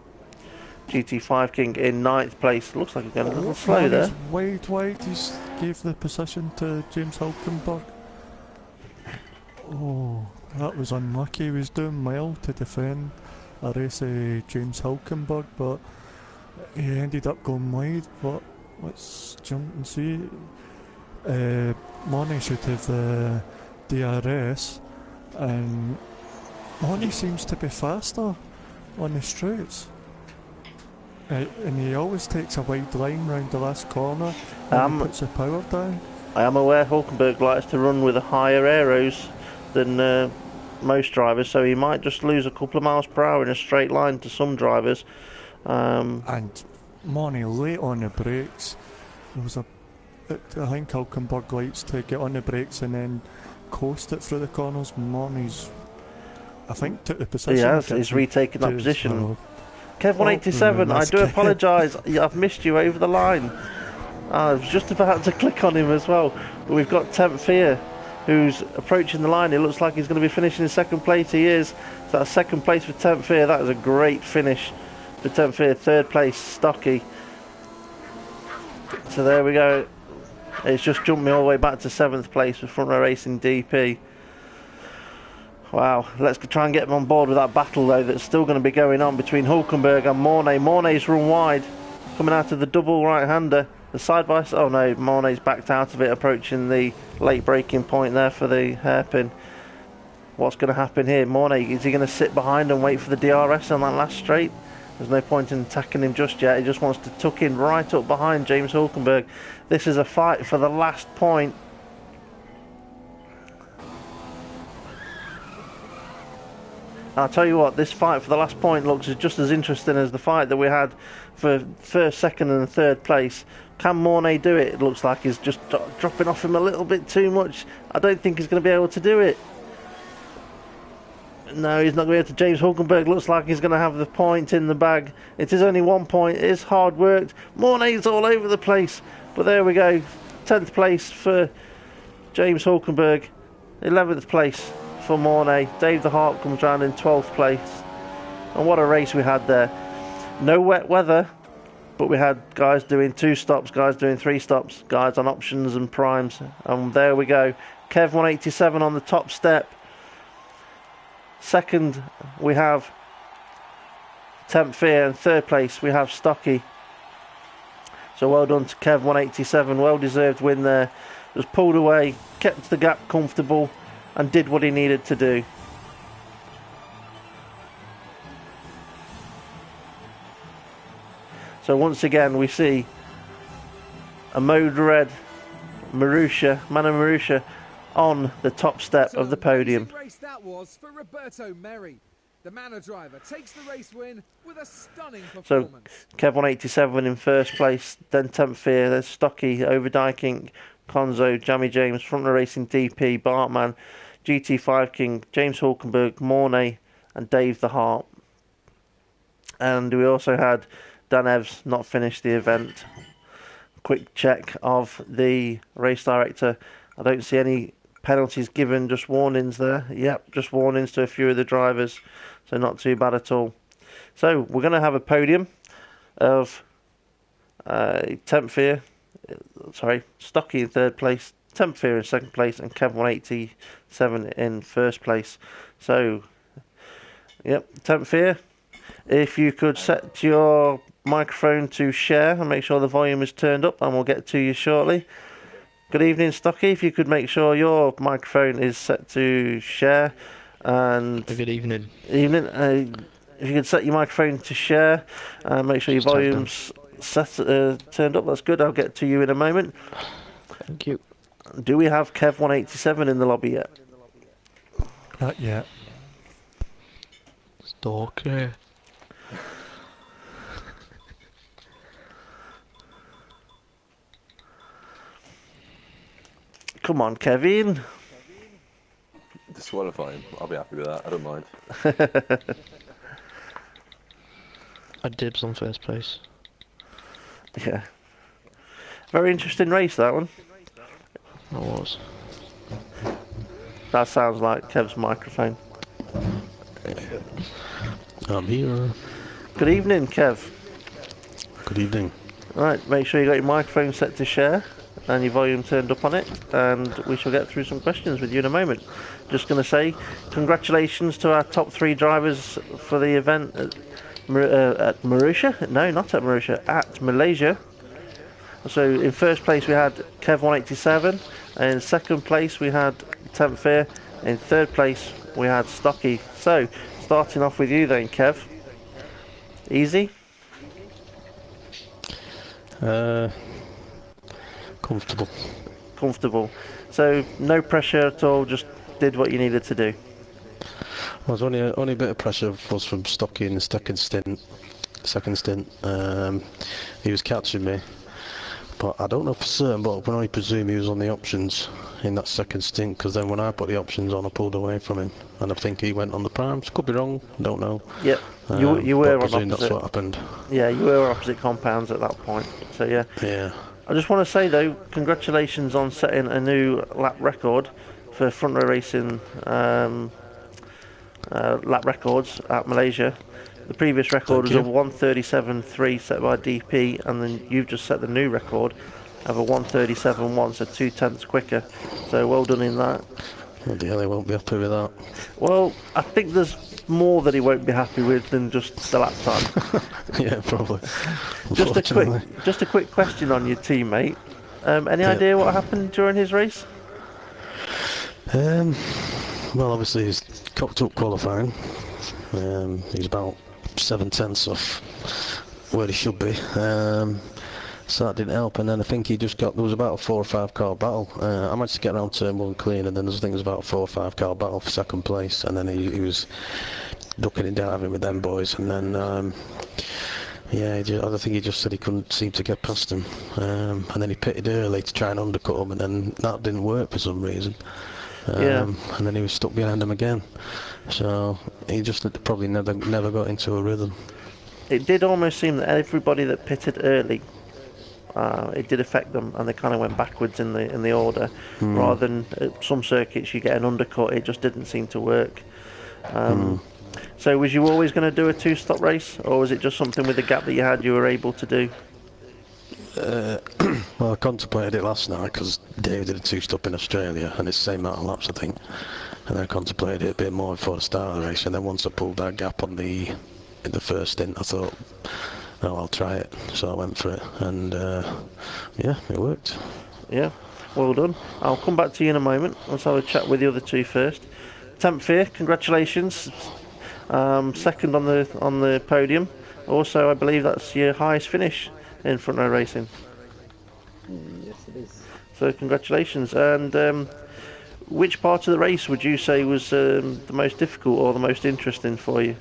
GT5 King in 9th place. Looks like he's going a little slow there. Wide. He's gave the position to James Hulkenberg. Oh, that was unlucky. He was doing well to defend a race of James Hulkenberg, but he ended up going wide. But let's jump and see. Money should have the DRS, and Money seems to be faster on the straights. And he always takes a wide line round the last corner and he puts the power down. I am aware Hulkenberg likes to run with higher aeros than most drivers, so he might just lose a couple of miles per hour in a straight line to some drivers. And Money late on the brakes. There was I think Hulkenberg likes to get on the brakes and then coast it through the corners. Money's, I think, took the position. He has. He's retaken that position. Kev 187, I do apologise. I've missed you over the line. I was just about to click on him as well. But we've got 10th Fear, who's approaching the line. It looks like he's going to be finishing in 2nd place. He is. So that's 2nd place for 10th Fear. That is a great finish for 10th Fear. 3rd place, Stocky. So there we go. It's just jumped me all the way back to 7th place for Front Row Racing DP. Wow, let's try and get him on board with that battle though that's still going to be going on between Hulkenberg and Mornay. Mornay's run wide, coming out of the double right-hander. The side by side, oh no, Mornay's backed out of it, approaching the late braking point there for the hairpin. What's going to happen here? Mornay, is he going to sit behind and wait for the DRS on that last straight? There's no point in attacking him just yet. He just wants to tuck in right up behind James Hulkenberg. This is a fight for the last point. I'll tell you what, this fight for the last point looks just as interesting as the fight that we had for 1st, 2nd and 3rd place. Can Mornay do it? It looks like he's just dropping off him a little bit too much. I don't think he's going to be able to do it. No, he's not going to be able to. James Hulkenberg looks like he's going to have the point in the bag. It is only 1 point. It is hard worked. Mornay's all over the place. But there we go. 10th place for James Hulkenberg. 11th place for Mornay. Dave the Harp comes round in 12th place. And what a race we had there. No wet weather, but we had guys doing 2 stops, guys doing 3 stops, guys on options and primes. And there we go. Kev 187 on the top step. 2nd we have 10th Fear, and 3rd place we have Stocky. So well done to Kev 187, well deserved win there. Just pulled away, kept the gap comfortable and did what he needed to do. So once again we see a Mode Red Marussia, Mano Marussia, on the top step of the podium. Race that was for Roberto Merri. The Manor driver takes the race win with a stunning performance. So Kev 187 in 1st place, then 10th Fear, there's Stocky, Over Dykink, Konzo, Jamie James, Front Row Racing DP, Bartman, GT5 King, James Hulkenberg, Mornay and Dave the Harp. And we also had Dan Evs not finish the event. Quick check of the race director. I don't see any penalties given, just warnings there. Yep, just warnings to a few of the drivers, so not too bad at all. So we're going to have a podium of 10th Fear, Stocky in 3rd place, 10th Fear in second place, and Kev 187 in first place. So, yep, 10th Fear. If you could set your microphone to share and make sure the volume is turned up, and we'll get to you shortly. Good evening, Stocky. If you could make sure your microphone is set to share, and good evening. If you could set your microphone to share, and make sure your volume's turned up. That's good. I'll get to you in a moment. Thank you. Do we have Kev 187 in the lobby yet? Not yet. Stalker. Come on, Kevin. Disqualifying. I'll be happy with that. I don't mind. I dibs on first place. Yeah. Very interesting race, that one. I was. That sounds like Kev's microphone. I'm here. Good evening, Kev. Good evening. Right, make sure you got your microphone set to share and your volume turned up on it, and we shall get through some questions with you in a moment. Just going to say congratulations to our top 3 drivers for the event at Malaysia. No, not at Malaysia, at Malaysia. So in first place we had Kev 187, and in second place we had 10th Fear, in third place we had Stocky. So starting off with you then, Kev. Easy? Comfortable. Comfortable. So no pressure at all, just did what you needed to do. Well, only a bit of pressure was from Stocky in the second stint. He was catching me, but I don't know for certain, but I can only presume he was on the options in that second stint, because then when I put the options on, I pulled away from him, and I think he went on the primes. Could be wrong, don't know. Yep, you were on opposite. That's what happened. Yeah, you were opposite compounds at that point. So yeah. Yeah. I just want to say though, congratulations on setting a new lap record for front row racing lap records at Malaysia. The previous record was a 1:37.3 set by DP, and then you've just set the new record of a 1:37.1, so 0.2 quicker. So well done in that. Oh dear, they won't be happy with that. Well, I think there's more that he won't be happy with than just the lap time. Yeah, probably. Just a quick question on your teammate. Any idea what happened during his race? Well, obviously he's cocked up qualifying. He's about 7/10 off where he should be. So that didn't help, and then I think he just there was about a 4 or 5 car battle. I managed to get around turn 1 clean, and then I think there was about a 4 or 5 car battle for second place, and then he was ducking and diving with them boys, and then I think he just said he couldn't seem to get past him, and then he pitted early to try and undercut him, and then that didn't work for some reason. And then he was stuck behind him again, so he just probably never got into a rhythm. It did almost seem that everybody that pitted early, it did affect them, and they kind of went backwards in the order, rather than at some circuits you get an undercut. It just didn't seem to work. So was you always going to do a 2-stop race, or was it just something with the gap that you had you were able to do? Well, I contemplated it last night because Dave did a 2-stop in Australia, and it's the same amount of laps, I think. And then I contemplated it a bit more before the start of the race, and then once I pulled that gap in the first stint, I thought, oh, I'll try it. So I went for it, and yeah, it worked. Yeah, well done. I'll come back to you in a moment. Let's have a chat with the other two first. 10th Fear, congratulations. Second on the podium. Also, I believe that's your highest finish in front row racing. Yes, it is. So congratulations. And which part of the race would you say was the most difficult or the most interesting for you?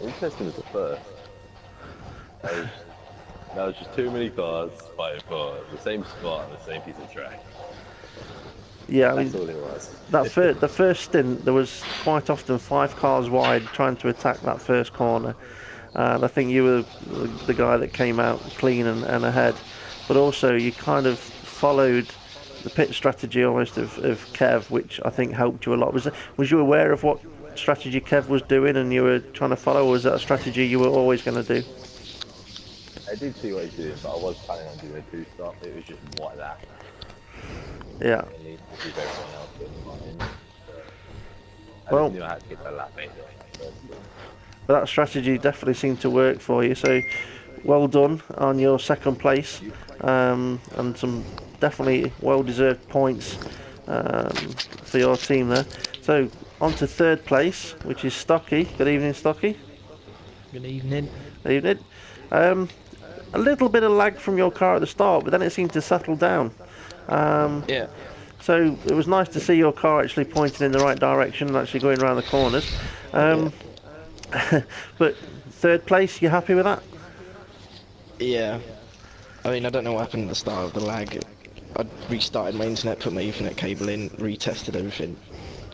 Interesting was the first. There was just too many cars fighting for the same spot on the same piece of track. Yeah, that's all it was. The first stint, there was quite often 5 cars wide trying to attack that first corner. And I think you were the guy that came out clean and ahead. But also you kind of followed the pit strategy almost of Kev, which I think helped you a lot. Was you aware of what strategy Kev was doing and you were trying to follow, or was that a strategy you were always going to do? I did see what he was doing, but I was planning on doing a 2-stop. It was just like that. Yeah. And you keep everyone else in line. I Well, just knew I had to get the lap basically. but that strategy definitely seemed to work for you. So, well done on your second place, and some definitely well-deserved points for your team there. So, on to third place, which is Stocky. Good evening, Stocky. Good evening. Good evening. A little bit of lag from your car at the start, but then it seemed to settle down. Yeah. So it was nice to see your car actually pointing in the right direction and actually going around the corners. But third place, you happy with that? Yeah. I mean, I don't know what happened at the start of the lag. I restarted my internet, put my Ethernet cable in, retested everything.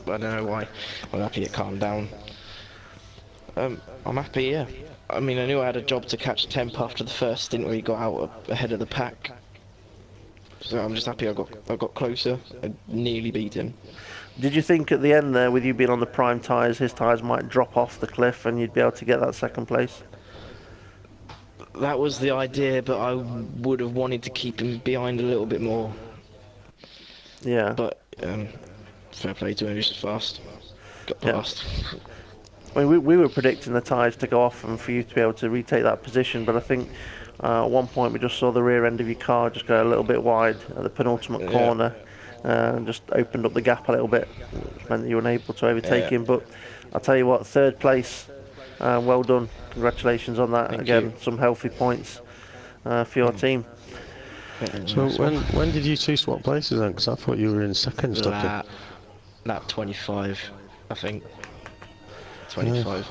But I don't know why. I'm happy it calmed down. I'm happy, yeah. I mean, I knew I had a job to catch temp after the first stint where he got out ahead of the pack. So I'm just happy I got closer. I nearly beat him. Did you think at the end there, with you being on the prime tyres, his tyres might drop off the cliff and you'd be able to get that second place? That was the idea, but I would have wanted to keep him behind a little bit more. Yeah. But fair play to him, he's just fast. Got past. I mean, we were predicting the tyres to go off and for you to be able to retake that position, but I think at one point we just saw the rear end of your car just go a little bit wide at the penultimate corner, and just opened up the gap a little bit, which meant that you were unable to overtake him. But I'll tell you what, third place, well done, congratulations on that. Thank you. Some healthy points for your team. So when did you two swap places then? Because I thought you were in second, Stocky. Lap 25, I think. 25.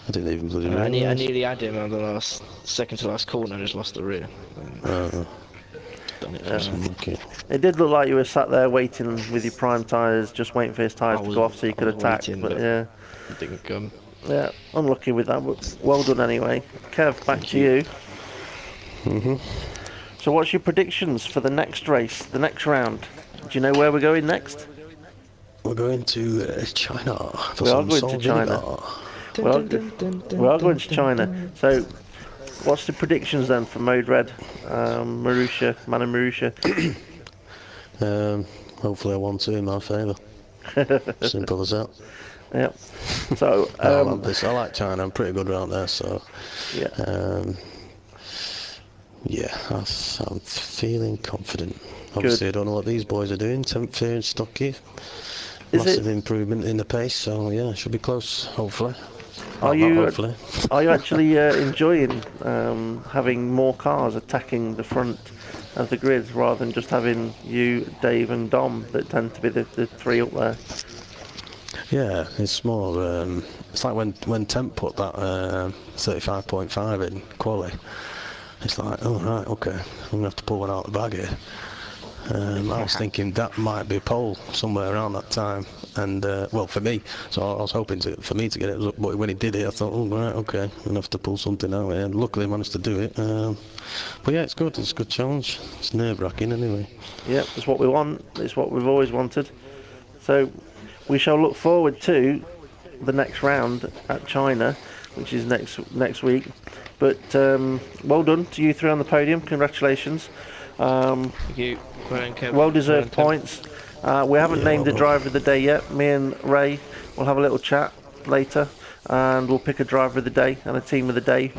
I didn't even bloody I realise. nearly had him on the second to last corner and just lost the rear. Done it for him. Okay. It did look like you were sat there waiting with your prime tyres, just waiting for his tyres to go off so you could attack. Waiting, But it didn't come. yeah, unlucky with that, but well done anyway. Kev, back to you. So what's your predictions for the next race, the next round? Do you know where we're going next? We're going to China. For We are some going salt to China. vinegar. We are going to China. So what's the predictions then for Mode Red, Marussia, Mana Marussia? Hopefully I won two in my favour. Simple as that. Yep. So I like China. I'm pretty good around there, so yeah. Yeah, I'm feeling confident. Obviously, I don't know what these boys are doing. 10th here in Stocky. Massive improvement in the pace, so yeah, should be close, hopefully. Are Hopefully. you actually enjoying having more cars attacking the front of the grid rather than just having you, Dave, and Dom that tend to be the three up there? Yeah, it's more. It's like when Temp put that 35.5 in quali. It's like, oh right, okay, I'm gonna have to pull one out of the bag here. I was thinking that might be a pole somewhere around that time, and well, for me, so I was hoping for me to get it, but when he did it I thought, oh right, okay, I'm going to have to pull something out here, and luckily I managed to do it. But yeah, it's a good challenge. It's nerve-wracking anyway. Yeah, it's what we want, it's what we've always wanted. So we shall look forward to the next round at China, which is next week. But well done to you three on the podium, congratulations. Thank you. Well deserved points. We haven't named the driver of the day yet. Me and Ray will have a little chat later and we'll pick a driver of the day and a team of the day.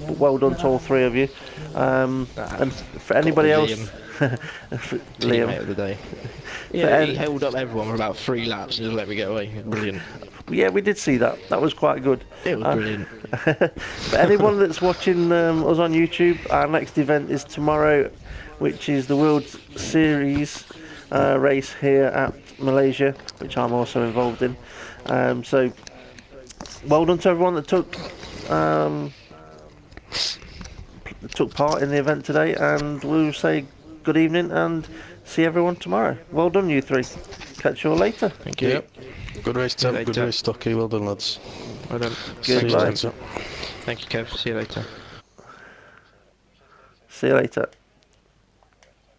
Well done to all three of you. And for anybody else, Liam of the day. Yeah, he held up everyone for about 3 laps and just let me get away. Brilliant. Yeah, we did see that. That was quite good. It was brilliant. For anyone that's watching us on YouTube, our next event is tomorrow, which is the World Series race here at Malaysia, which I'm also involved in. So, well done to everyone that took part in the event today, and we'll say good evening and see everyone tomorrow. Well done, you three. Catch you all later. Thank you. Yep. Good race, Temp. Good race, Stocky. Well done, lads. Well done. Good See you later. Thank you, Kev. See you later. See you later.